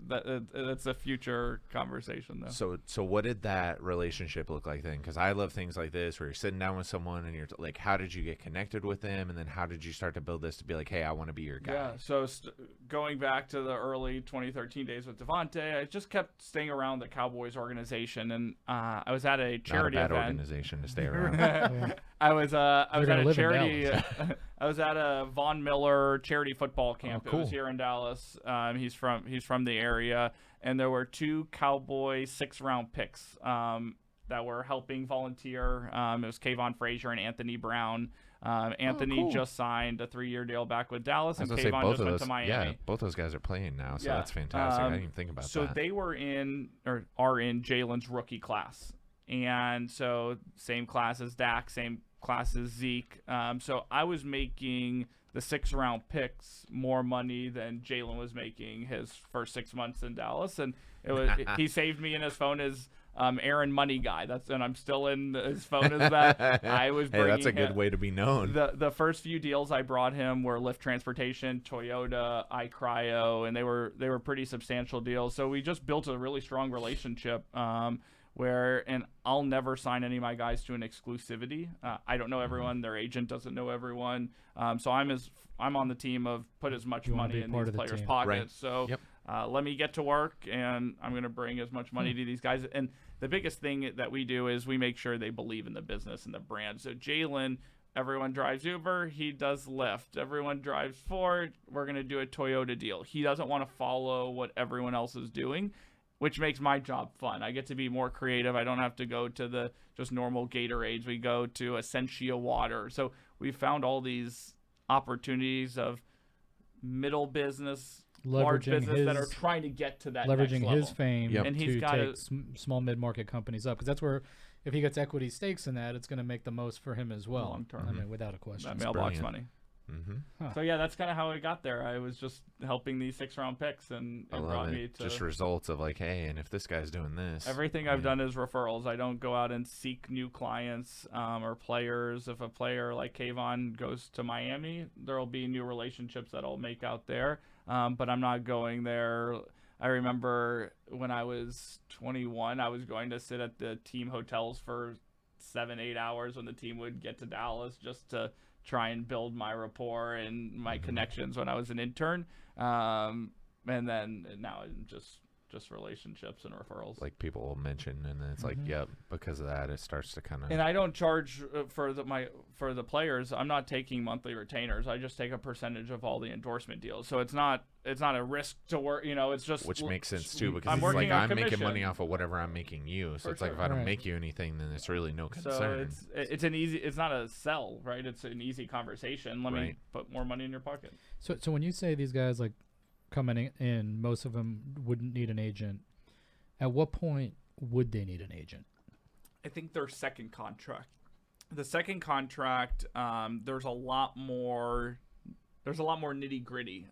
that's a future conversation though. So what did that relationship look like then? Because I love things like this where you're sitting down with someone and you're like, how did you get connected with them, and then how did you start to build this to be like, hey, I want to be your guy? Yeah. So going back to the early 2013 days with Devontae, I just kept staying around the Cowboys organization, and I was at a charity Not a bad event. organization to stay around. I was at a charity. I was at a Von Miller charity football camp. Oh, cool. It was here in Dallas. He's from the area, and there were 2 Cowboy 6th-round picks that were helping volunteer. It was Kayvon Frazier and Anthony Brown. Anthony just signed a 3-year deal back with Dallas, and Kayvon just went to Miami. Yeah, both those guys are playing now, so that's fantastic. I didn't even think about that. So they were are in Jalon's rookie class, and so same class as Dak, same class as Zeke. So I was making the 6th-round picks more money than Jalon was making his first 6 months in Dallas, and he saved me in his phone as Aaron Money Guy. And I'm still in his phone as that. I was bringing that's a good way to be known. The first few deals I brought him were Lyft Transportation, Toyota, iCryo, and they were pretty substantial deals. So we just built a really strong relationship. And I'll never sign any of my guys to an exclusivity. I don't know everyone. Their agent doesn't know everyone. So I'm on the team of put as much money in these players' pockets. Right. So let me get to work, and I'm going to bring as much money to these guys. And the biggest thing that we do is we make sure they believe in the business and the brand. So Jalon, everyone drives Uber, he does Lyft. Everyone drives Ford, we're going to do a Toyota deal. He doesn't want to follow what everyone else is doing, which makes my job fun. I get to be more creative. I don't have to go to the just normal Gatorades. We go to Essentia Water. So we found all these opportunities of middle business, large business that are trying to get to that leveraging next level. his fame And to he's got take small mid-market companies up, because that's where, if he gets equity stakes in that, it's going to make the most for him as well. Long term. I mean, without a question. That mailbox money. So yeah, that's kind of how I got there. I was just helping these 6th-round picks, and it brought me to just results of like, hey, and if this guy's doing this, everything I've done is referrals. I don't go out and seek new clients or players. If a player like Kayvon goes to Miami, there'll be new relationships that I'll make out there. But I'm not going there. I remember when I was 21, I was going to sit at the team hotels for 7-8 hours when the team would get to Dallas, just to try and build my rapport and my connections when I was an intern. And then now I'm just relationships and referrals. Like people will mention, and then it's like, yep, because of that, it starts to kind of. And I don't charge for the players. I'm not taking monthly retainers. I just take a percentage of all the endorsement deals. So it's not a risk to work. It's just which makes sense too, because I'm it's like I'm making commission. money off of whatever I'm making you. So it's like if I don't make you anything, then it's really no concern. So it's not a sell, right? It's an easy conversation. Let me put more money in your pocket. So when you say these guys like coming in, most of them wouldn't need an agent. At what point would they need an agent? I think their second contract. The second contract, there's a lot more nitty gritty.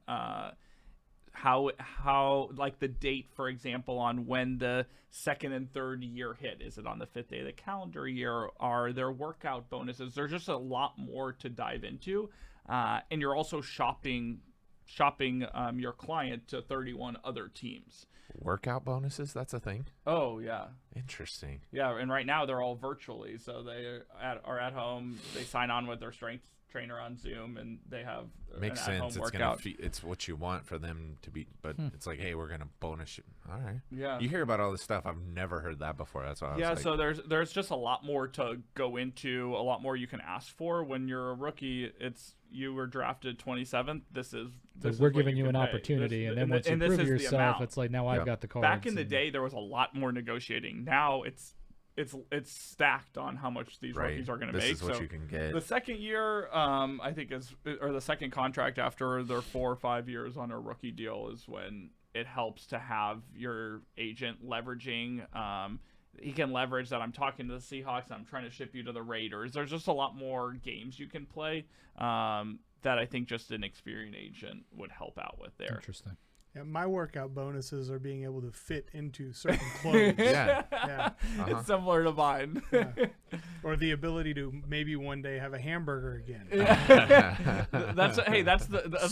how like the date, for example, on when the second and third year hit. Is it on the 5th day of the calendar year? Are there workout bonuses? There's just a lot more to dive into, and you're also shopping your client to 31 other teams. Workout bonuses, that's a thing? Oh, yeah. Interesting. Yeah, and right now they're all virtually. So they are at home. They sign on with their strength trainer on Zoom, and they have makes an sense. workout. It's what you want for them to be, but it's like, hey, we're gonna bonus you. All right. Yeah. You hear about all this stuff. I've never heard that before. That's why. I was like, So there's just a lot more to go into, a lot more you can ask for when you're a rookie. You were drafted 27th. This is we're giving you an opportunity, and then once you prove yourself, it's like, now I've got the cards. Back in the day, there was a lot more negotiating. Now it's stacked on how much these rookies are going to make. This is what you can get. The second year, I think or the second contract after their 4 or 5 years on a rookie deal is when it helps to have your agent leveraging. He can leverage that I'm talking to the Seahawks and I'm trying to ship you to the Raiders. There's just a lot more games you can play that I think just an experienced agent would help out with there. Interesting. Yeah, my workout bonuses are being able to fit into certain clothes. Yeah. It's similar to mine. Yeah. Or the ability to maybe one day have a hamburger again. That's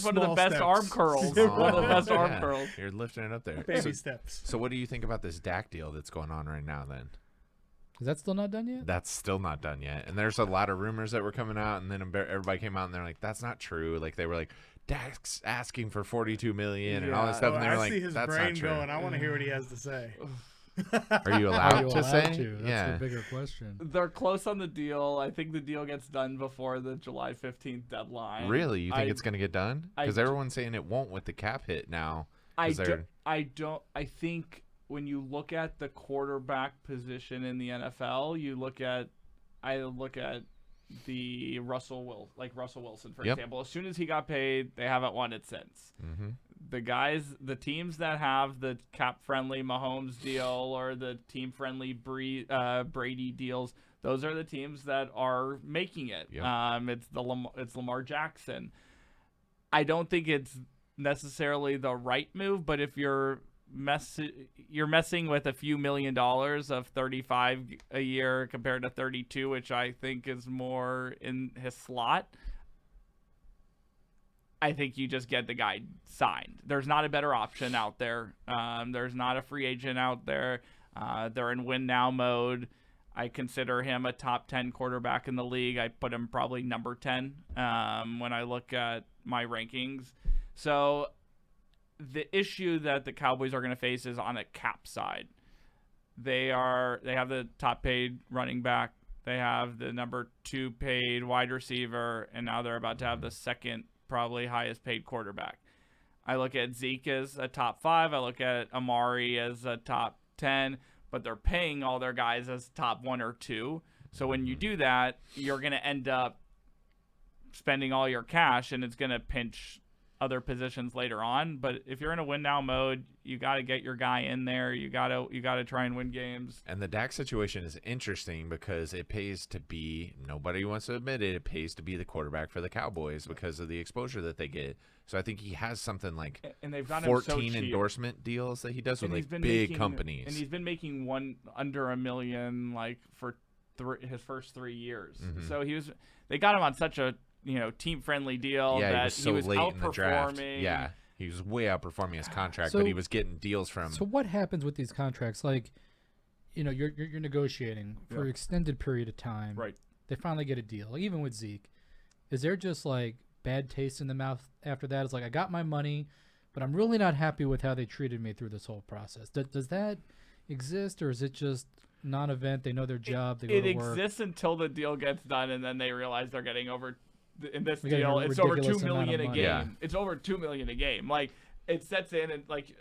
one of the best steps. arm curls. One of the best arm curls. You're lifting it up there. Baby steps. So what do you think about this Dak deal that's going on right now then? Is that still not done yet? That's still not done yet. And there's a lot of rumors that were coming out, and then everybody came out and they're like, that's not true. Like they were like, Dak's asking for $42 million and all this stuff, and they were like, his "That's brain not true." going. I want to hear what he has to say. Are you allowed to say? That's Yeah. the bigger question. They're close on the deal. I think the deal gets done before the July 15th deadline. Really? You think it's going to get done? Because everyone's saying it won't with the cap hit now. I think when you look at the quarterback position in the NFL, I look at the Russell Wilson, for example. As soon as he got paid, they haven't won it since. Mm-hmm. The teams that have the cap-friendly Mahomes deal or the team-friendly Brady deals, those are the teams that are making it. Yep. It's Lamar Jackson. I don't think it's necessarily the right move, but if you're messing with a few $1 million of 35 a year compared to 32, which I think is more in his slot. I think you just get the guy signed. There's not a better option out there. There's not a free agent out there. They're in win now mode. I consider him a top 10 quarterback in the league. I put him probably number 10 when I look at my rankings. So the issue that the Cowboys are going to face is on a cap side. They have the top paid running back. They have the number 2 paid wide receiver, and now they're about to have the second probably highest paid quarterback. I look at Zeke as a top 5. I look at Amari as a top 10, but they're paying all their guys as top 1 or 2. So when you do that, you're going to end up spending all your cash, and it's going to pinch other positions later on. But if you're in a win now mode, you got to get your guy in there. You got to try and win games. And the Dak situation is interesting because it pays to be, nobody wants to admit it, it pays to be the quarterback for the Cowboys because of the exposure that they get. So I think he has something like and they've got 14 endorsement deals that he does with like big companies. And he's been making under $1 million like for his first 3 years. Mm-hmm. So they got him on such a team-friendly deal that he was so late in the draft. outperforming. Yeah, he was way outperforming his contract, but he was getting deals from. So what happens with these contracts? Like, you're negotiating for an extended period of time. Right. They finally get a deal. Like, even with Zeke, is there just like bad taste in the mouth after that? It's like, I got my money, but I'm really not happy with how they treated me through this whole process. Does that exist, or is it just non-event? They know their job. They go to work. It exists until the deal gets done, and then they realize they're getting over. In this deal, it's over $2 million a game. Yeah. It's over $2 million a game. Like, it sets in, and like,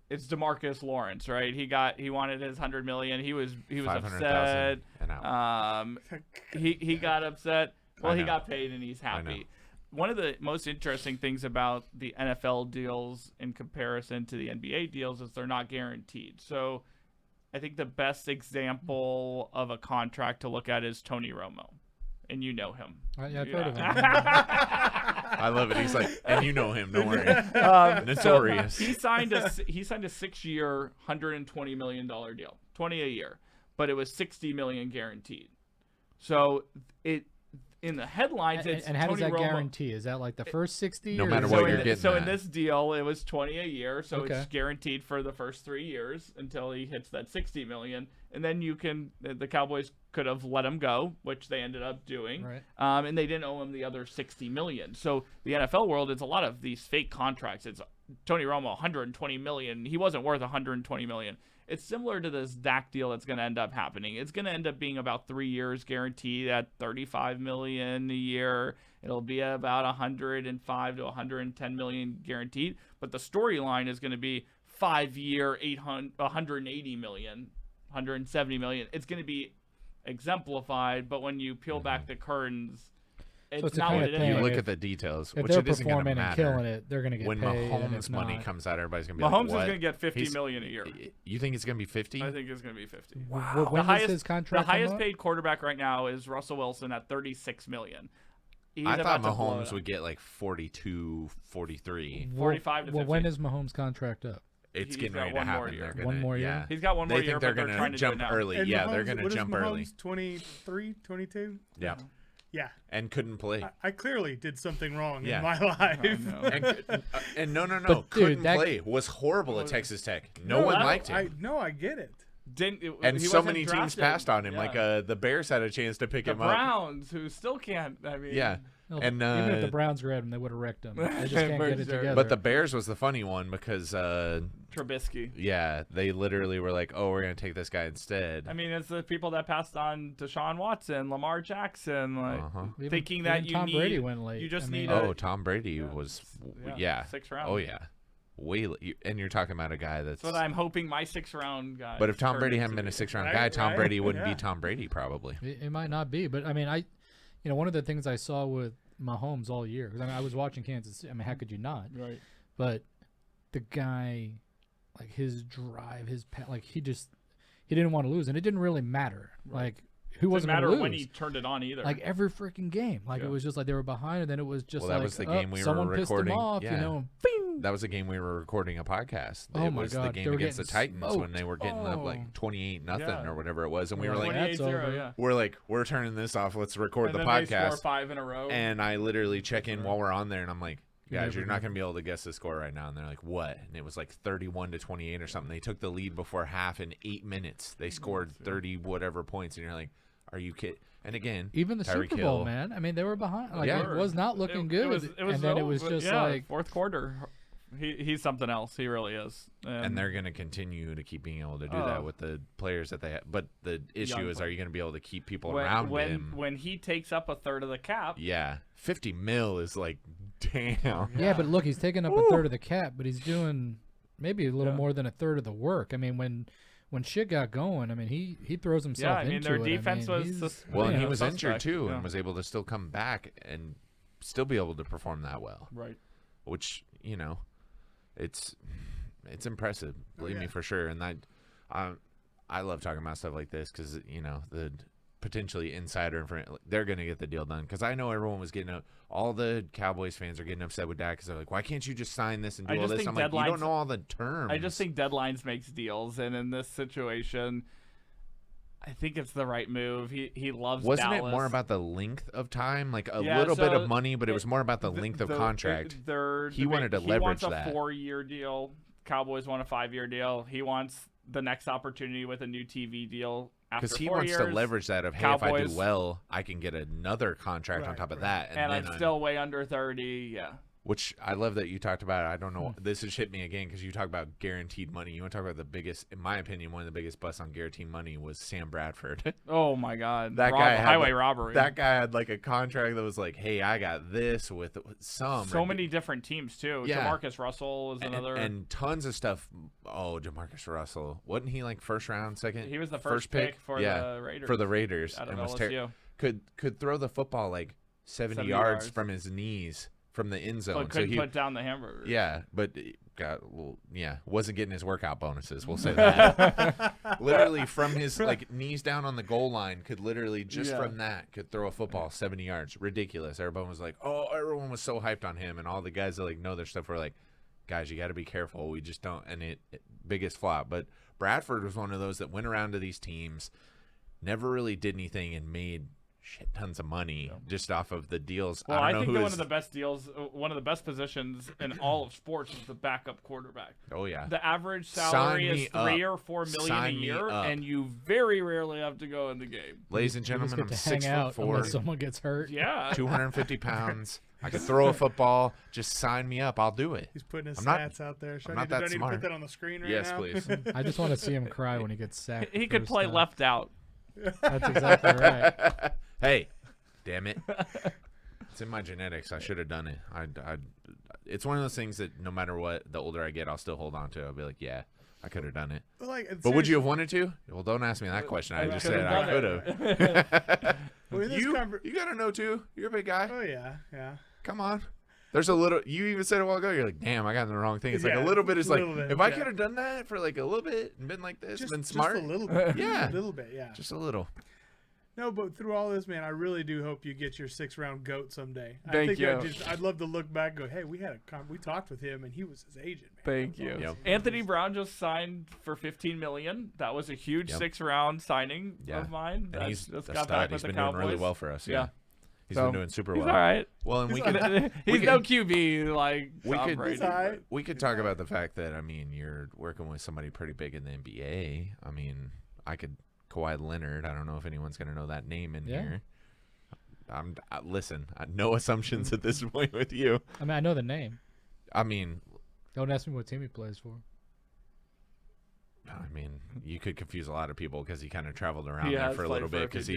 it's DeMarcus Lawrence, right? He wanted his $100 million. He was upset. He got upset. Well, he got paid, and he's happy. One of the most interesting things about the NFL deals in comparison to the NBA deals is they're not guaranteed. So, I think the best example of a contract to look at is Tony Romo. And you know him. Yeah, I've heard of him. I love it. He's like, and you know him, don't worry. Notorious. So he signed a 6-year, $120 million deal, 20 a year, but it was $60 million guaranteed. So in the headlines, it's and how Tony does that Romo, guarantee? Is that like the first 60? No matter or what is you're it- getting. So in at. this deal, it was 20 a year, so Okay. it's guaranteed for the first 3 years until he hits that 60 million, and then the Cowboys could have let him go, which they ended up doing, Right. and they didn't owe him the other 60 million. So the NFL world is a lot of these fake contracts. It's Tony Romo 120 million. He wasn't worth 120 million. It's similar to this Zack deal that's going to end up happening. It's going to end up being about 3 years guaranteed at 35 million a year. It'll be about 105 to 110 million guaranteed. But the storyline is going to be 5-year, 180 million, 170 million. It's going to be exemplified, but when you peel back the curtains, it's it's a not kind what of it thing is. You look if- at the details, If which they're it isn't going to performing and matter. killing it, they're going to get When paid. and if Mahomes' money not- comes out, everybody's going to be Mahomes like, is what? going to get 50 He's- million a year. You think it's going to be 50? I think it's going to be 50. When The does his contract The highest come up? paid quarterback right now is Russell Wilson at 36 million. He's I thought about to blow it Mahomes up. would get like 42, 43. 45 to Well, 50. when is Mahomes' contract up? It's He's getting got ready to one more happen. year. They're gonna, One more year? Yeah. He's got one more They year, think they're but they're going trying to to do it jump now. early. And Yeah, they're Mahomes- going to what is jump Mahomes, early. 22? Yeah. Yeah. And couldn't play. I clearly did something wrong Yeah. in my life. I know. And no. But, dude, Couldn't that- play. Was horrible at Texas Tech. No one liked him. I get it. And he so wasn't many teams drafted. passed on him. Yeah. Like the Bears had a chance to pick the him up. Browns, who still can't. I mean, Yeah. No, And, even if the uh, Browns grabbed him, they would have wrecked him. They just can't For get it sure. together. But the Bears was the funny one because, Trubisky. yeah, they literally were like, oh, we're going to take this guy instead. I mean, it's the people that passed on Deshaun Watson, Lamar Jackson, like Even- thinking that even you Tom need. Brady went late. You just I mean, need Oh, a Tom Brady was, yeah. 6th round. Oh, yeah. And you're talking about a guy that's. That's what I'm hoping my 6th round guy. But if Tom turn Brady into hadn't been a be. 6th-round Right, guy, Tom right, Brady wouldn't be yeah. Tom Brady probably. It might not be, but I mean, one of the things I saw with Mahomes all year, because I mean, I was watching Kansas City. I mean, how could you not? Right. But the guy, like his drive, like he didn't want to lose, and it didn't really matter. Right. Like who wasn't Doesn't going matter to when lose? he turned it on either. Like every freaking game, like Yeah. it was just like they were behind, and then it was just Well, that like was the game we were someone pissed recording. him off, Yeah. you know. Bing! That was the game we were recording a podcast. Oh It my was the God, game they were against the getting Titans when they were getting up Oh. like 28-0 Yeah. or whatever it was, and we were Yeah. like, That's 28-0, over. yeah. we're turning this off. Let's record And the then they score podcast. 5 in a row. And I literally check in while we're on there, and I'm like, You're guys, never you're not gonna- going to be able to guess the score right now. And they're like, what? And it was like 31-28 or something. They took the lead before half in 8 minutes. They scored 30 whatever points, and you're like, are you kidding? And again, Even the Tyreek Super Bowl, Hill. man. I mean, they were behind. Like Yeah. it was not looking good, It was and then it was over, just yeah, like 4th quarter. He's something else. He really is. and they're going to continue to keep being able to do Oh. that with the players that they have. But the issue Young is, are you going to be able to keep people when, around when, him? when he takes up a third of the cap. Yeah, 50 mil is like, damn. yeah. But look, he's taking up a third of the cap, but he's doing maybe a little Yeah. more than a third of the work. I mean, when shit got going, I mean, he throws himself Yeah, I mean, into their it. defense was he's- sus- Well, and you he know, was injured suspect. too, Yeah. and was able to still come back and still be able to perform that well. Right. Which, you know, it's impressive, believe me, yeah. for sure. And I love talking about stuff like this because, you know, the potentially insider information, they're going to get the deal done. Because I know everyone was getting all the Cowboys fans are getting upset with Dak because they're like, why can't you just sign this and do I all just this? think I'm like, you don't deadlines- know all the terms. I just think deadlines makes deals, and in this situation, I think it's the right move. He loves. Wasn't Dallas. it more about the length of time, like a Yeah, little bit so of money, but it was more about the length of contract? He wanted to He leverage wants a that. 4-year deal. Cowboys want a 5-year deal. He wants the next opportunity with a new TV deal after 4 Because he years. wants to leverage that of, hey, if I Cowboys- do well, I can get another contract on Right, top of right. that. And then I'm still way under 30. Yeah. Which I love that you talked about. I don't know. Hmm. This has hit me again because you talk about guaranteed money. You want to talk about the biggest, in my opinion, one of the biggest busts on guaranteed money was Sam Bradford. Oh my God. That guy had highway the- robbery. That guy had like a contract that was like, hey, I got this with some. so many different teams too. Yeah. Jamarcus Russell is another. And tons of stuff. Oh, Jamarcus Russell. Wasn't he like first round, second? He was the first pick for the Raiders. For the Raiders. out of and was LSU. could throw the football like 70 yards from his knees from the end zone. But couldn't put down the hamburger. Yeah, but got wasn't getting his workout bonuses. We'll say that. Literally from his knees down on the goal line, could literally from that could throw a football 70 yards. Ridiculous. Everyone was like, oh, everyone was so hyped on him, and all the guys that know their stuff were like, guys, you got to be careful. We just don't. And it biggest flop. But Bradford was one of those that went around to these teams, never really did anything, and made shit tons of money just off of the deals. Well, I think that one of the best deals, one of the best positions in all of sports is the backup quarterback. Oh yeah, the average salary is $3 or $4 million a year, and you very rarely have to go in the game. Ladies and gentlemen, I'm 6'4", unless someone gets hurt. Yeah, 250 pounds. I could throw a football. Just sign me up. I'll do it. He's putting his stats out there. I'm not that smart. Do I need to put that on the screen right now? Yes, please. I just want to see him cry when he gets sacked. He could play left out. That's exactly right. Hey, damn it! It's in my genetics. I should have done it. It's one of those things that no matter what, the older I get, I'll still hold on to. I'll be like, yeah, I could have done it. But would you have wanted to? Well, don't ask me that question. I just said I could have. You got to know too. You're a big guy. Oh yeah. Come on. There's a little. You even said a while ago. You're like, damn, I got the wrong thing. It's like a little bit. Is like, if I could have done that for like a little bit and been like this, been smart. Just a little bit. Yeah. A little bit. Yeah. Just a little. No, but through all this, man, I really do hope you get your 6th-round GOAT someday. Thank you. I'd love to look back and go, hey, we talked with him, and he was his agent, man. Thank you. Yep. Anthony Brown just signed for $15 million. That was a huge 6th-round signing of mine. And he's got back back with the been Cowboys. doing really well for us. Yeah. He's been doing super well. He's all right. Well, and he's no QB like Tom Brady. We could talk about the fact that, I mean, you're working with somebody pretty big in the NBA. I mean, Kawhi Leonard. I don't know if anyone's going to know that name in here. Listen, no assumptions at this point with you. I mean, I know the name. I mean, don't ask me what team he plays for. I mean, you could confuse a lot of people because he kind of traveled around there for a little bit. Because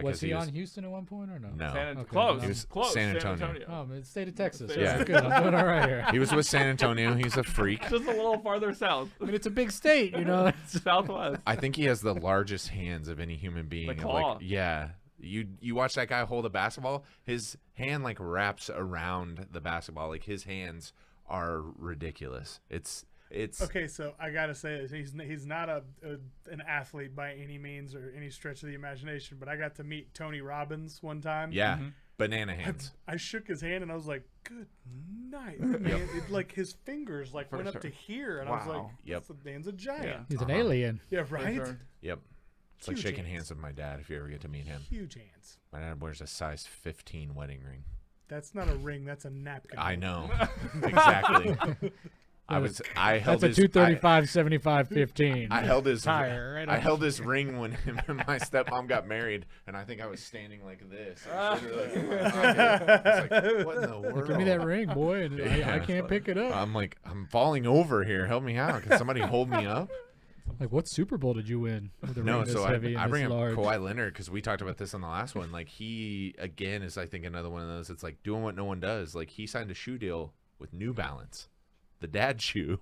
was he on Houston at one point or no? No, close. He was close. San Antonio. Oh, man, it's state of Texas. Yeah. Good. I'm doing all right here. He was with San Antonio. He's a freak. Just a little farther south. I mean, it's a big state, you know. Southwest. I think he has the largest hands of any human being. The claw. You watch that guy hold a basketball. His hand wraps around the basketball. Like his hands are ridiculous. It's okay. So I gotta say this. He's not an athlete by any means or any stretch of the imagination. But I got to meet Tony Robbins one time. Yeah, banana hands. I shook his hand and I was like, "Good night, man." His fingers went up to here, and I was like, "The man's a giant." Yeah. He's an alien. Yeah, right. Sure. Yep. It's like shaking hands with my dad if you ever get to meet him. Huge hands. My dad wears a size 15 wedding ring. That's not a ring. That's a napkin. I know. Exactly. I held that's a 235/75/15. I held his tire. Right I held his ring when him and my stepmom got married, and I think I was standing like this. I was in my pocket. It's like, what in the world? Give me that ring, boy. And I can't pick it up. I'm like, I'm falling over here. Help me out. Can somebody hold me up? Like, what Super Bowl did you win? No, so I bring up Kawhi Leonard because we talked about this on the last one. Like, he, again, is, I think, another one of those. It's like doing what no one does. Like, he signed a shoe deal with New Balance, the dad shoe,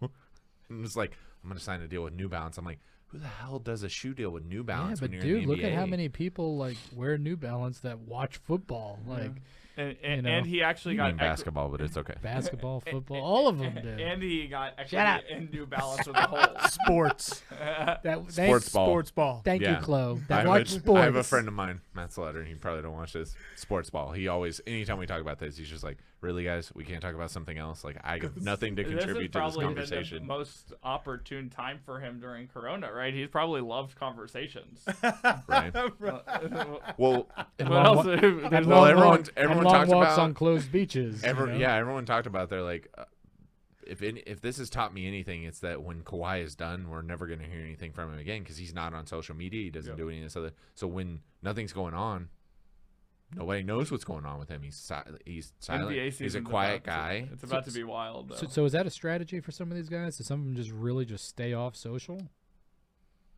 and was like, I'm going to sign a deal with New Balance. I'm like, who the hell does a shoe deal with New Balance when you're in the NBA? Look at how many people, wear New Balance that watch football. And he actually got basketball, but it's okay. Basketball, football, all of them did. And he got equity in New Balance with a hole. Sports. Sports ball. Thank you, Chloe. I have a friend of mine, Matt Slatter, and he probably don't watch this. Sports ball. He always, anytime we talk about this, he's just like, really, guys, we can't talk about something else. Like, I have nothing to contribute to this conversation. This is probably the most opportune time for him during Corona, right? He's probably loved conversations. Right. Well, everyone talks about on closed beaches. Everyone talked about they're like, if this has taught me anything, it's that when Kawhi is done, we're never going to hear anything from him again because he's not on social media. He doesn't do any of this other. So when nothing's going on, nobody knows what's going on with him. He's silent. He's a quiet guy. It's about to be wild, though. So is that a strategy for some of these guys? Does some of them just really stay off social?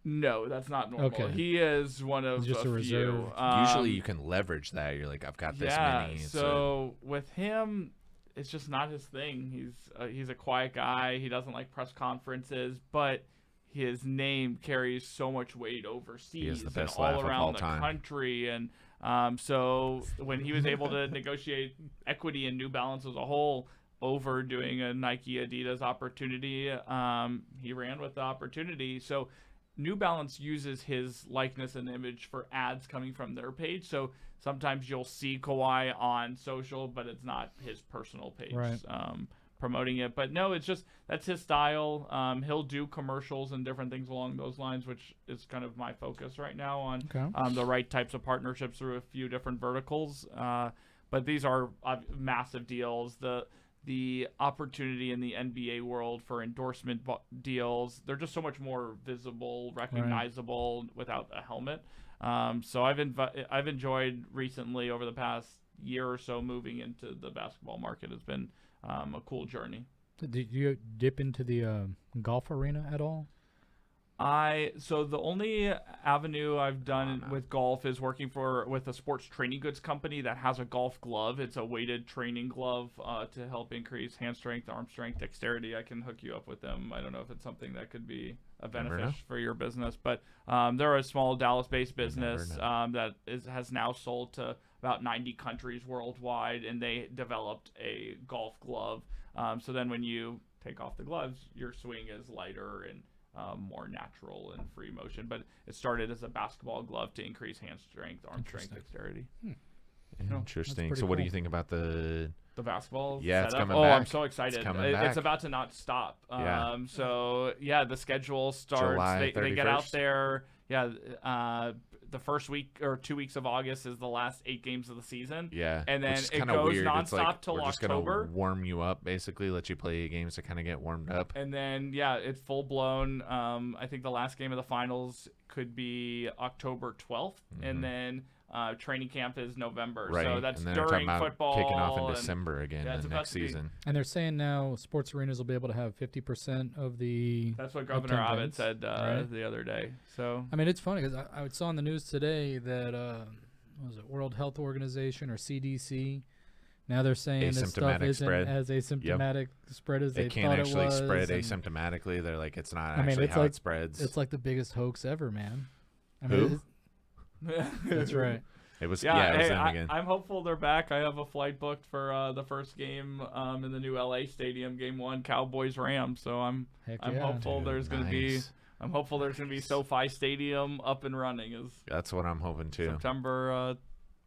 No, that's not normal. Okay. He is one of just a reserve. Usually you can leverage that. You're like, I've got this many. So with him, it's just not his thing. He's a quiet guy. He doesn't like press conferences, but his name carries so much weight overseas he is the best and all around all the time. country. And So when he was able to negotiate equity in New Balance as a whole over doing a Nike Adidas opportunity, he ran with the opportunity. So New Balance uses his likeness and image for ads coming from their page. So sometimes you'll see Kawhi on social, but it's not his personal page promoting it. But no, it's just that's his style. He'll do commercials and different things along those lines, which is kind of my focus right now on the right types of partnerships through a few different verticals. But these are massive deals. The opportunity in the NBA world for endorsement deals, they're just so much more visible, recognizable without a helmet. So I've enjoyed recently over the past year or so moving into the basketball market. Has been a cool journey. Did you dip into the golf arena at all? So the only avenue I've done with golf is working with a sports training goods company that has a golf glove. It's a weighted training glove to help increase hand strength, arm strength, dexterity. I can hook you up with them. I don't know if it's something that could be a benefit for your business, but they're a small Dallas-based business that has now sold to about 90 countries worldwide, and they developed a golf glove. So then when you take off the gloves, your swing is lighter and more natural and free motion. But it started as a basketball glove to increase hand strength, arm strength, dexterity. Interesting. So what do you think about the basketball setup? It's coming back. back. I'm so excited. It's about to not stop. Yeah. So the schedule starts. July 31st. They get out there. The first week or 2 weeks of August is the last 8 games of the season. Yeah. And then it goes weird. nonstop till we're just October. Gonna warm you up, basically, let you play games to kind of get warmed up. And then, it's full blown. I think the last game of the finals could be October 12th. And then training camp is November. Right. So that's and then during football. Kicking off in December again the next to be. season. And they're saying now sports arenas will be able to have 50% of the. That's what Governor Abbott said the other day. So I mean, it's funny because I saw in the news today that what was it, World Health Organization or CDC? Now they're saying this stuff isn't as asymptomatic spread as they thought it was. It can't actually spread asymptomatically. They're like, it's not actually how it spreads. It's like the biggest hoax ever, man. Who? That's right. It was them again. I'm hopeful they're back. I have a flight booked for the first game in the new LA stadium, Game 1, Cowboys Rams. So I'm hopeful there's going to be. I'm hopeful there's going to be SoFi Stadium up and running. That's what I'm hoping too. September.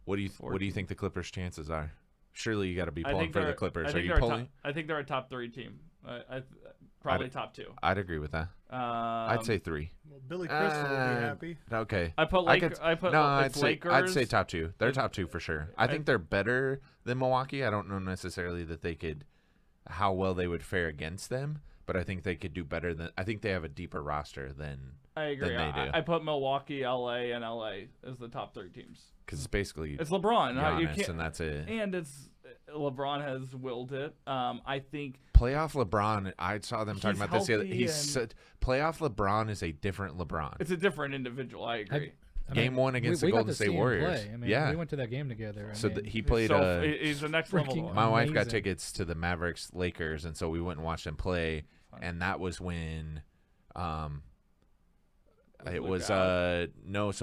What do you think the Clippers' chances are? Surely you got to be pulling for the Clippers. Are you pulling? I think they're a top 3 team. Probably top 2. I'd agree with that. I'd say 3. Well, Billy Crystal would be happy. Okay. I'd say Lakers. I'd say top 2. They're top 2 for sure. I think they're better than Milwaukee. I don't know necessarily that they could, how well they would fare against them, but I think they could do better than. I think they have a deeper roster than. I agree. Than they do. I put Milwaukee, LA, and LA as the top 3 teams. Because it's basically it's LeBron. Giannis, and that's it. And LeBron has willed it. I think playoff LeBron. I saw them talking about this the other. Playoff LeBron is a different LeBron. It's a different individual. I agree. Game 1 against the Golden State Warriors. I mean, we went to that game together. He played. He's the next level. My wife got tickets to the Mavericks Lakers, and so we went and watched them play. And that was when, it was So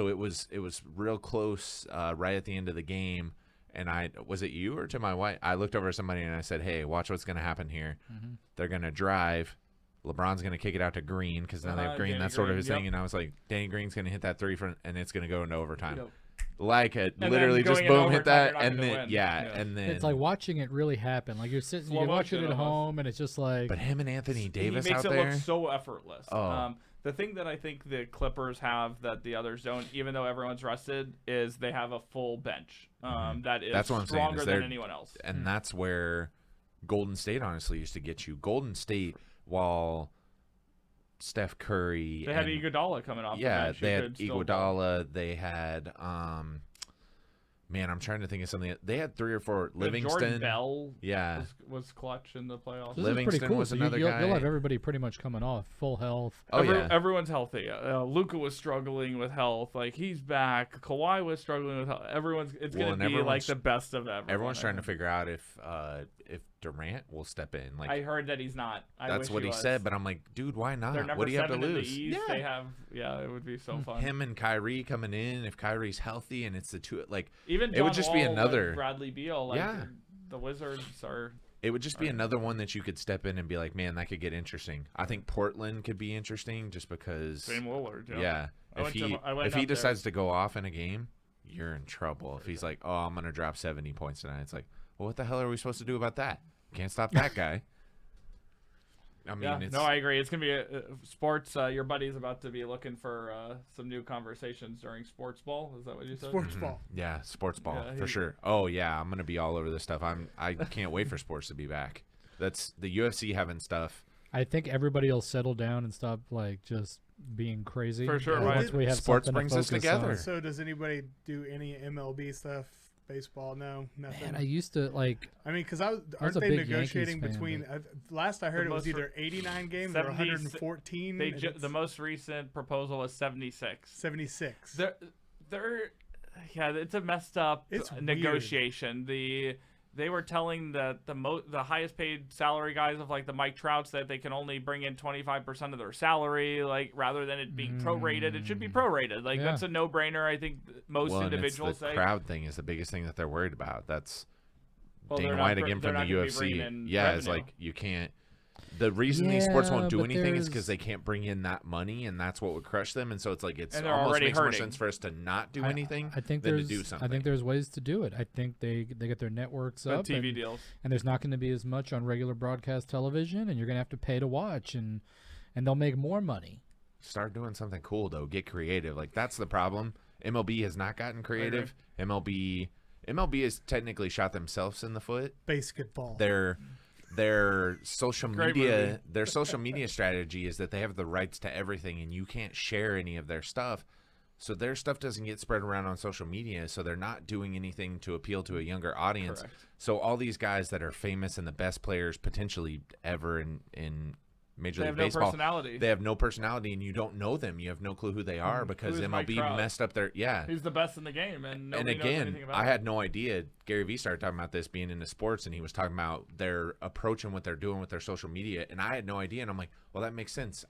it was real close, right at the end of the game. And was it you or to my wife? I looked over at somebody and I said, "Hey, watch what's going to happen here. Mm-hmm. They're going to drive. LeBron's going to kick it out to Green because now they have Green. That's sort of his thing." And I was like, "Danny Green's going to hit that 3 and it's going to go into overtime." Yep. Like it, literally just boom, hit that, and then and then it's like watching it really happen. Like you're watching it at home, and it's just like. But him and Anthony Davis he makes out it there look so effortless. Oh. The thing that I think the Clippers have that the others don't, even though everyone's rested, is they have a full bench that is stronger than anyone else. And that's where Golden State honestly used to get you. Golden State, while Steph Curry, they had Iguodala coming off. Yeah, the bench. they had Iguodala. They had man, I'm trying to think of something. They had 3 or 4. Livingston. Jordan Bell Yeah. was clutch in the playoffs. This Livingston is pretty cool. was another you'll guy. have everybody pretty much coming off full health. Everyone's healthy. Luka was struggling with health. Like, he's back. Kawhi was struggling with health. It's going to be like the best of everyone. Everyone's trying to figure out if Durant will step in. Like I heard that he's not. That's what he said, but I'm like, dude, why not? They're number What do you have to 7 in the lose? East. They have, it would be so fun. Him and Kyrie coming in, if Kyrie's healthy and it's the two, like even it would just be another Bradley Beal. Like, the Wizards are. It would just be another one that you could step in and be like, man, that could get interesting. I think Portland could be interesting just because. Dame Lillard. Yeah. If he decides to go off in a game, you're in trouble. If he's like, oh, I'm gonna drop 70 points tonight, it's like, well, what the hell are we supposed to do about that? Can't stop that guy. I mean, no, I agree. It's gonna be sports. Your buddy's about to be looking for some new conversations during sports ball. Is that what you said? Sports ball. Yeah, sports ball for sure. Oh yeah, I'm gonna be all over this stuff. I can't wait for sports to be back. That's the UFC having stuff. I think everybody will settle down and stop like just being crazy. For sure, Once we have sports brings us together. So does anybody do any MLB stuff? Baseball? No, nothing. Man, I used to like. I mean, because aren't they negotiating between? Last I heard, it was either 89 games or 114. The most recent proposal was 76. 76. They're it's a messed up negotiation. They were telling the highest paid salary guys of like the Mike Trouts that they can only bring in 25% of their salary, like rather than it being prorated. It should be prorated. Like that's a no-brainer. I think most individuals the say. Crowd thing is the biggest thing that they're worried about. That's Dana White White again from the UFC. Yeah, it's like you can't. The reason these sports won't do anything is because they can't bring in that money, and that's what would crush them. And so it's like almost makes more sense for us to not do anything than to do something. I think there's ways to do it. I think they get their networks up, TV deals, and there's not going to be as much on regular broadcast television, and you're going to have to pay to watch, and they'll make more money. Start doing something cool though. Get creative. Like that's the problem. MLB has not gotten creative. MLB has technically shot themselves in the foot. Basketball. Their social media strategy is that they have the rights to everything and you can't share any of their stuff. So their stuff doesn't get spread around on social media, so they're not doing anything to appeal to a younger audience. Correct. So all these guys that are famous and the best players potentially ever in Major League Baseball, personality. They have no personality, and you don't know them. You have no clue who they are because MLB messed up their He's the best in the game, and nobody knows anything about I had no idea. Gary Vee started talking about this being into sports, and he was talking about their approach and what they're doing with their social media, and I had no idea. And I'm like, well, that makes sense.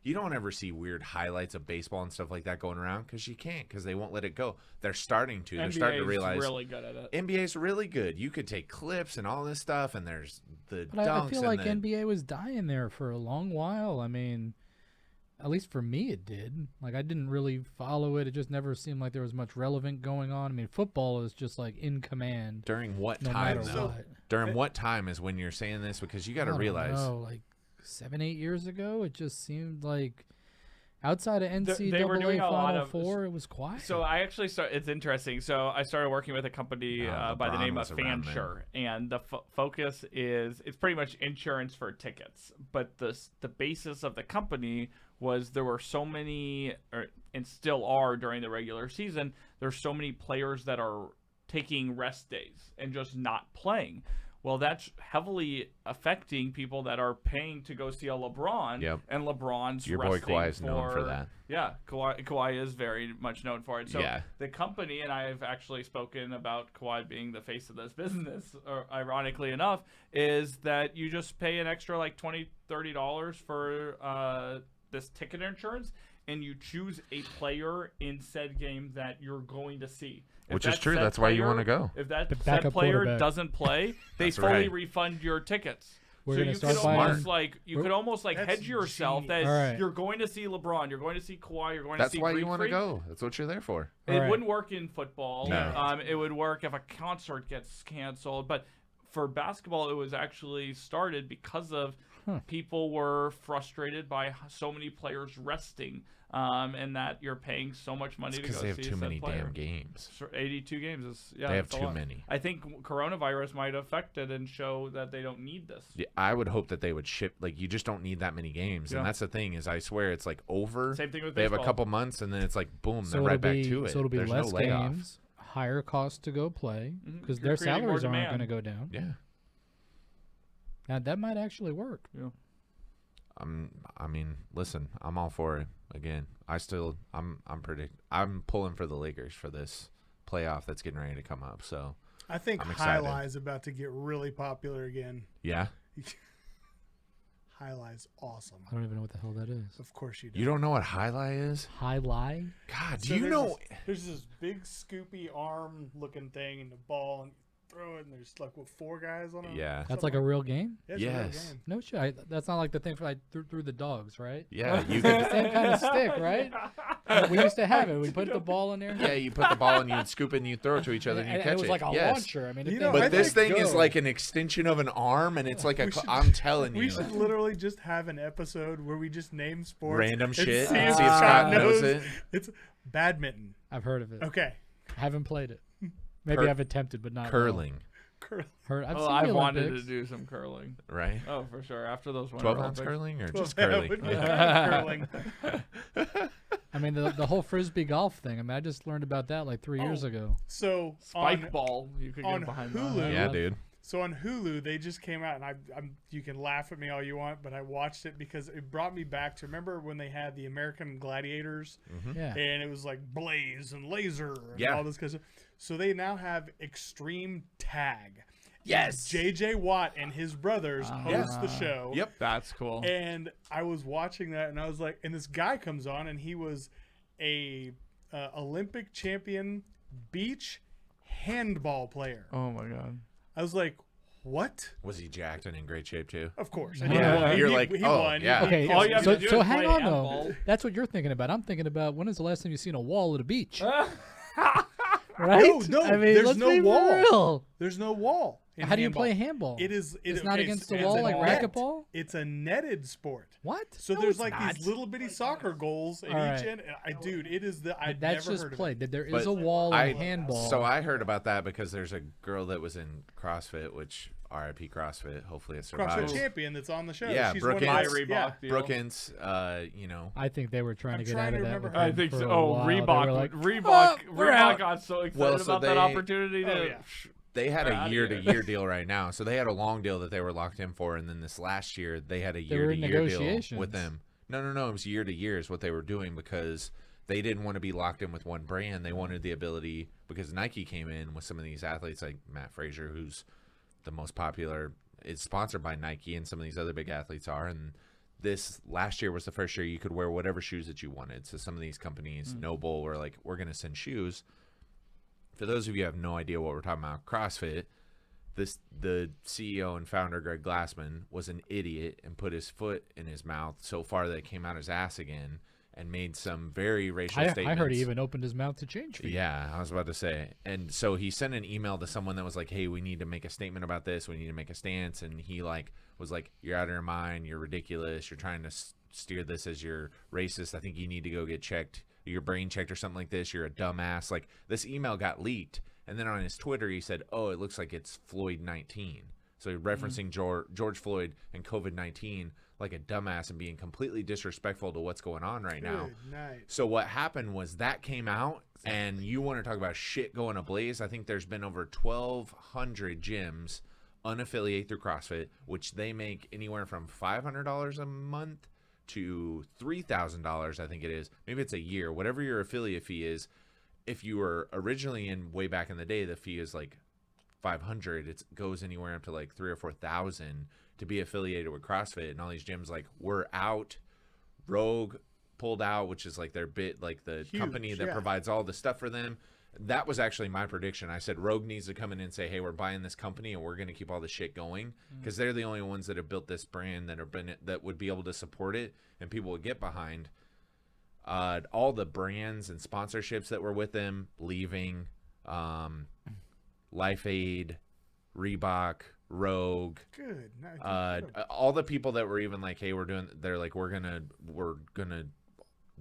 You don't ever see weird highlights of baseball and stuff like that going around because you can't, because they won't let it go. They're starting to. They're starting to realize really good at it. NBA's really good. You could take clips and all this stuff, and there's the but dunks. I feel like NBA was dying there for a long while. I mean, at least for me, it did. Like, I didn't really follow it. It just never seemed like there was much relevant going on. I mean, football is just like in command. During what time, though? During what time is when you're saying this? Because you got to realize. Like 7-8 years ago, it just seemed like outside of NCAA they were doing Final Four, it was quiet. So I actually it's interesting. So I started working with a company by the name of Fansure, and the focus is it's pretty much insurance for tickets. But the basis of the company was there were so many, and still are during the regular season, there's so many players that are taking rest days and just not playing. Well, that's heavily affecting people that are paying to go see a LeBron. Yep. And LeBron's your boy Kawhi is known for that. Yeah, Kawhi is very much known for it. So the company, and I've actually spoken about Kawhi being the face of this business, or ironically enough, is that you just pay an extra like $20, $30 for this ticket insurance, and you choose a player in said game that you're going to see. Which is true. That's why you want to go. If that said player doesn't play, they fully refund your tickets. So you could almost hedge yourself that you're going to see LeBron, you're going to see Kawhi, you're going to see. That's why you want to go. That's what you're there for. It wouldn't work in football. No. It would work if a concert gets canceled, but for basketball, it was actually started because of people were frustrated by so many players resting. And that you're paying so much money to go see. Because they have too many damn games. 82 games is they have too many. I think coronavirus might affect it and show that they don't need this. Yeah, I would hope that they would ship. Like, you just don't need that many games, and that's the thing. Is I swear it's like over. Same thing with they baseball. have a couple months, and then it's like boom, they're right back to it. So it'll be There's less no layoff. games, higher cost to go play because their salaries aren't going to go down. Yeah. Now that might actually work. Yeah. I mean, listen, I'm all for it. Again, I'm pulling for the Lakers for this playoff that's getting ready to come up. So I think I'm excited. Highlight is about to get really popular again. Yeah. Highlight's awesome. I don't even know what the hell that is. Of course you do. You don't know what highlight is? Highlight? God, do So you there's know? there's this big scoopy arm looking thing and the ball and you throw it and there's like 4 guys on it. Yeah. That's like a real game? It's a real Yes. game. No shit. That's not like the thing for like through the dogs, right? Yeah, you It's the could. same kind of stick, right? We used to have it. We put the ball in there. Yeah, you put the ball and you'd scoop it and you throw it to each other and you and catch it was like a yes. launcher. I mean, You it know, But I this think thing is go. like an extension of an arm, and it's like a. We should- I'm telling you, We should literally just have an episode where we just name sports. random and shit. See and if see if Scott knows it. It's badminton. I've heard of it. Okay. Haven't played it. Maybe I've attempted, but not Curling, Heard. I've Oh, seen I've the wanted to Olympics. do some curling. right? Oh, for sure. After those 12 Winter ounce Olympics. curling or Well, just that curling? would be curling. I mean, the whole frisbee golf thing. I mean, I just learned about that like 3 years ago. So Spike on, ball. You could on get behind Hulu. that. Yeah, dude. So on Hulu, they just came out, and I'm you can laugh at me all you want, but I watched it because it brought me back to remember when they had the American Gladiators, Yeah. and it was like Blaze and Laser and Yeah. all this kind of stuff. So they now have Extreme Tag. Yes. J.J. Watt and his brothers host the show. Yep. That's cool. And I was watching that, and I was like, and this guy comes on, and he was a Olympic champion beach handball player. Oh my god. I was like, what? Was he jacked and in great shape too? Of course. Yeah, you're like, he oh, won. yeah. Okay, All you have so, to do so is hang play on handball. though. That's what you're thinking about. I'm thinking about when is the last time you've seen a wall at a beach? Right? No, I mean, there's let's no be wall. real. There's no wall. in How do you handball. play handball? It's not okay, against so the it's wall a like net. racquetball? It's a netted sport. What? So No, there's it's like not. these little bitty soccer goals at All each right. end. Dude, it is the. I've That's never just heard of played. it. There is But a wall in handball. So I heard about that because there's a girl that was in CrossFit, which RIP CrossFit. Hopefully it survives. CrossFit champion that's on the show. Yeah, She's Brooke one of My Ince. those- Reebok deal. Brookins, you know. I think they were trying I'm to get trying out to of that. remember with her. I him think for so. a Oh, while. They were Reebok. like, Reebok. we're Reebok out. got so excited Well, so about that they- opportunity to. Oh, yeah. They had Get a outta year-to-year deal right now. So they had a long deal that they were locked in for, and then this last year they had a They were in year-to-year deal negotiations. with them. No, it was year-to-year is what they were doing because they didn't want to be locked in with one brand. They wanted the ability, because Nike came in with some of these athletes like Matt Frazier, who's the most popular, is sponsored by Nike, and some of these other big athletes are. And this last year was the first year you could wear whatever shoes that you wanted. So some of these companies, Noble, were like, we're going to send shoes. For those of you who have no idea what we're talking about, CrossFit, the CEO and founder, Greg Glassman, was an idiot and put his foot in his mouth so far that it came out his ass again and made some very racial I statements. heard he even opened his mouth to change feet. Yeah, I was about to say. And so he sent an email to someone that was like, hey, we need to make a statement about this. We need to make a stance. And he was like, you're out of your mind. You're ridiculous. You're trying to steer this as you're racist. I think you need to go get checked, your brain checked or something like this. You're a dumbass. Like, this email got leaked. And then on his Twitter, he said, oh, it looks like it's Floyd-19. So referencing George Floyd and COVID-19 like a dumbass and being completely disrespectful to what's going on right now. Good night. So what happened was that came out, and you want to talk about shit going ablaze. I think there's been over 1,200 gyms unaffiliated through CrossFit, which they make anywhere from $500 a month to $3,000, I think it is. Maybe it's a year, whatever your affiliate fee is. If you were originally in way back in the day, the fee is like $500. It goes anywhere up to like $3,000 or $4,000 to be affiliated with CrossFit. And all these gyms like, we're out. Rogue pulled out, which is like their like the Huge, company that yeah. provides all the stuff for them. That was actually my prediction. I said Rogue needs to come in and say, hey, we're buying this company and we're going to keep all this shit going, because they're the only ones that have built this brand that would be able to support it and people would get behind. All the brands and sponsorships that were with them leaving, Life Aid, Reebok, Rogue, Good night. all the people that were even like, hey, they're like, we're gonna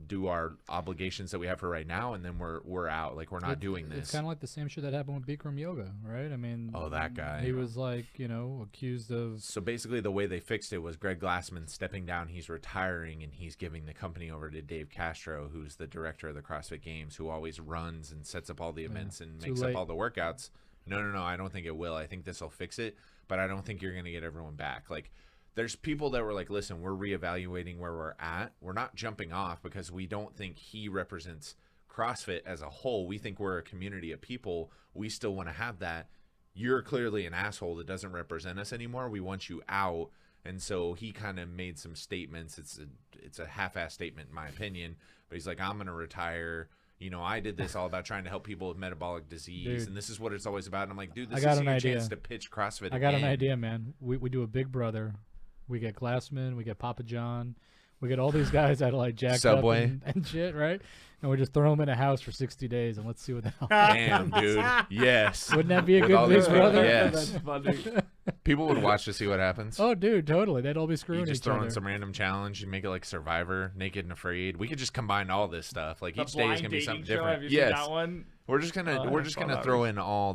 do our obligations that we have for right now, and then we're out. Like, we're not doing this. It's kind of like the same shit that happened with Bikram Yoga, right? I mean, Oh, that guy. He was like, accused of. So basically the way they fixed it was Greg Glassman stepping down. He's retiring, and he's giving the company over to Dave Castro, who's the director of the CrossFit Games, who always runs and sets up all the events and Too makes late. up all the workouts. No, I don't think it will. I think this will fix it, but I don't think you're going to get everyone back. Like, there's people that were like, listen, we're reevaluating where we're at. We're not jumping off because we don't think he represents CrossFit as a whole. We think we're a community of people. We still want to have that. you're clearly an asshole that doesn't represent us anymore. We want you out. And so he kind of made some statements. It's a half-ass statement in my opinion, but he's like, I'm going to retire. You know, I did this all about trying to help people with metabolic disease, Dude. and this is what it's always about. And I'm like, dude, this I got is an your idea. chance to pitch CrossFit I got again. an idea, man. We do a Big Brother. We get Glassman. We get Papa John. We get all these guys that are like jacked Subway. up and shit, right? And we just throw them in a house for 60 days and let's see what the hell. Damn, dude. Yes. Wouldn't that be a With good all Big these people, Brother? yes. That's funny. People would watch to see what happens. Oh, dude, totally. They'd all be screwing You just each throw other. in some random challenge. You make it like Survivor, Naked and Afraid. We could just combine all this stuff. Like The each day is blind gonna be dating something show, different. have you seen Yes. that one? We're just gonna I saw that throw in all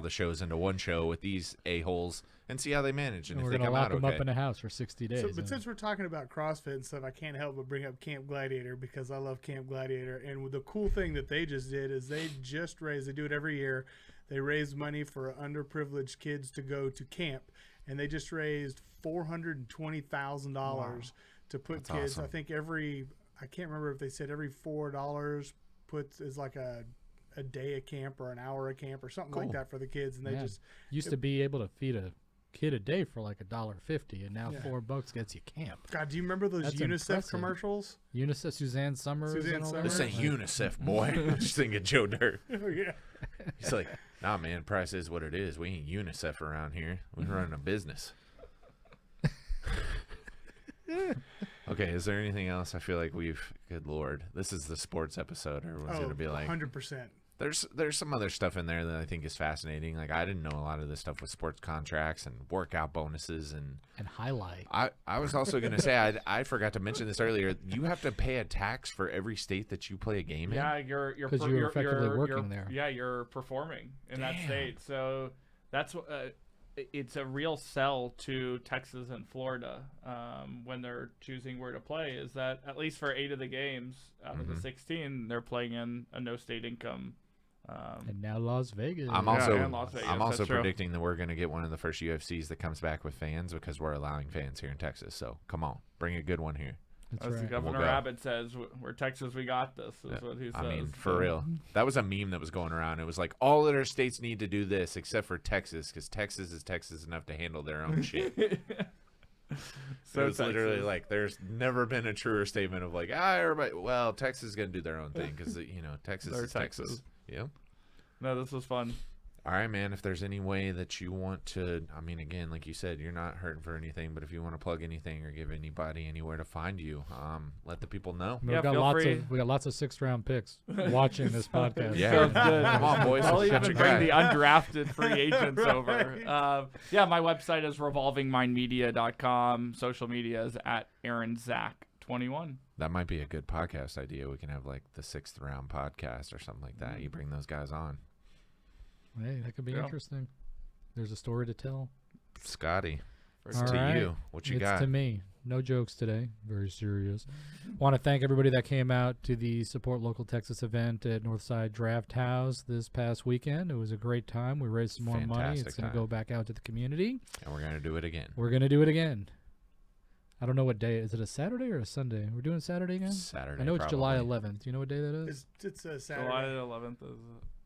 the shows into one show with these a-holes and see how they manage and And if we're they going to come lock out them okay. up in a house for 60 days. But since we're talking about CrossFit and stuff, I can't help but bring up Camp Gladiator because I love Camp Gladiator. And the cool thing that they just did is they do it every year. They raise money for underprivileged kids to go to camp. And they just raised $420,000 to put That's kids. awesome. I think I can't remember if they said every $4 is like a day of camp or an hour of camp or something like Cool. that for the kids. And they Man, just used to be able to feed a kid a day for like $1.50, and now Yeah. $4 gets you camp. God, do you remember those That's UNICEF impressive. commercials? UNICEF, Suzanne Summers. Suzanne and all that? This ain't Like, UNICEF, boy. I'm just thinking Joe Dirt. Oh yeah. He's like, nah, man, price is what it is. We ain't UNICEF around here. We're running a business. Okay, is there anything else? I feel like good Lord, this is the sports episode. Everyone's going to be like, 100%. there's some other stuff in there that I think is fascinating. Like, I didn't know a lot of this stuff with sports contracts and workout bonuses. And highlight. I was also going to say, I forgot to mention this earlier. You have to pay a tax for every state that you play a game in. Yeah, you're 'Cause you're effectively working you're- there. Yeah, you're performing in that Damn. state. So that's it's a real sell to Texas and Florida when they're choosing where to play. Is that at least for 8 of the games out of the 16, they're playing in a no state income. And now Las Vegas. I'm Yeah, also and Las Vegas, I'm also that's true. predicting that we're going to get one of the first UFCs that comes back with fans because we're allowing fans here in Texas. So come on, bring a good one here. That's As right. Governor We'll go. Abbott says, "We're Texas, we got this." Is what he says. I mean, for So- real. That was a meme that was going around. It was like all other states need to do this except for Texas because Texas is Texas enough to handle their own shit. So it's literally Texas. like there's never been a truer statement of like, everybody. Well, Texas is going to do their own thing because Texas They're is Texas. Texas. Yeah. No, this was fun. All right, man. If there's any way that you want to, I mean, again, like you said, you're not hurting for anything. But if you want to plug anything or give anybody anywhere to find you, let the people know. We Yeah, got feel lots free. of 6th-round picks watching this podcast. Yeah. Sounds good. Come on, boys. I'll Let's even get your bring guy. the undrafted free agents over. Yeah, my website is revolvingmindmedia.com. Social media is at AaronZack21. That might be a good podcast idea. We can have like the 6th round podcast or something like that. You bring those guys on. Hey, that could be Yeah. interesting. There's a story to tell. Scotty, it's All to right. you. What you It's got? to me. No jokes today. Very serious. Want to thank everybody that came out to the Support Local Texas event at Northside Draft House this past weekend. It was a great time. We raised some more money. Fantastic It's going to time. go back out to the community. And we're going to do it again. We're going to do it again. I don't know what day. Is it a Saturday or a Sunday? We're doing Saturday again? Saturday. I know it's July probably. 11th. Do you know what day that is? It's a Saturday. July 11th is.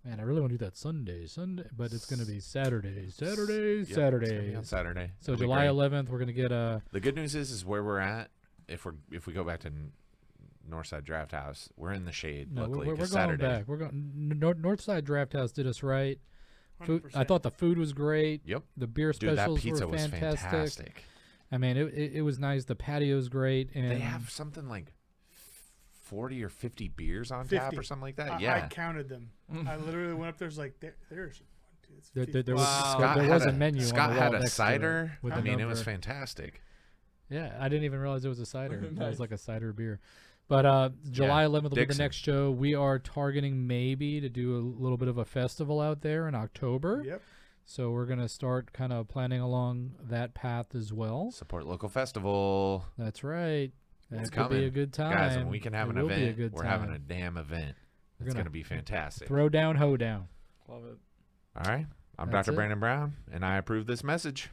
Man, I really want to do that Sunday, but it's going to be Saturdays. Yep, it's gonna be on Saturdays. Saturday. So It'll be July great. 11th, we're going to get a. The good news is where we're at. If we go back to Northside Draft House, we're in the shade. No, luckily, we're 'cause going Saturday. back. We're going. Northside Draft House did us right. Food, I 100%. thought the food was great. Yep. The beer Dude, that specials pizza were was fantastic. fantastic. I mean, it was nice. The patio's great, and They have something like 40 or 50 beers on 50. tap or something like that. I Yeah. counted them. I literally went up there's like there's 1, 2, it's there 50. was Wow. there was a menu. Scott on the had wall a next to it cider. with I a mean, it was number. fantastic. Yeah, I didn't even realize it was a cider. It Nice. was like a cider beer. But July 11th will be the Dixon. next show. We are targeting maybe to do a little bit of a festival out there in October. Yep. So we're going to start kind of planning along that path as well. Support local festival. That's right. That It's could coming. be a good time. Guys, when we can have It an will be a event, good we're having time. a damn event. We're It's gonna going to be fantastic. Throw down, hoe down. Love it. All right. I'm That's Dr. it. Brandon Brown, and I approve this message.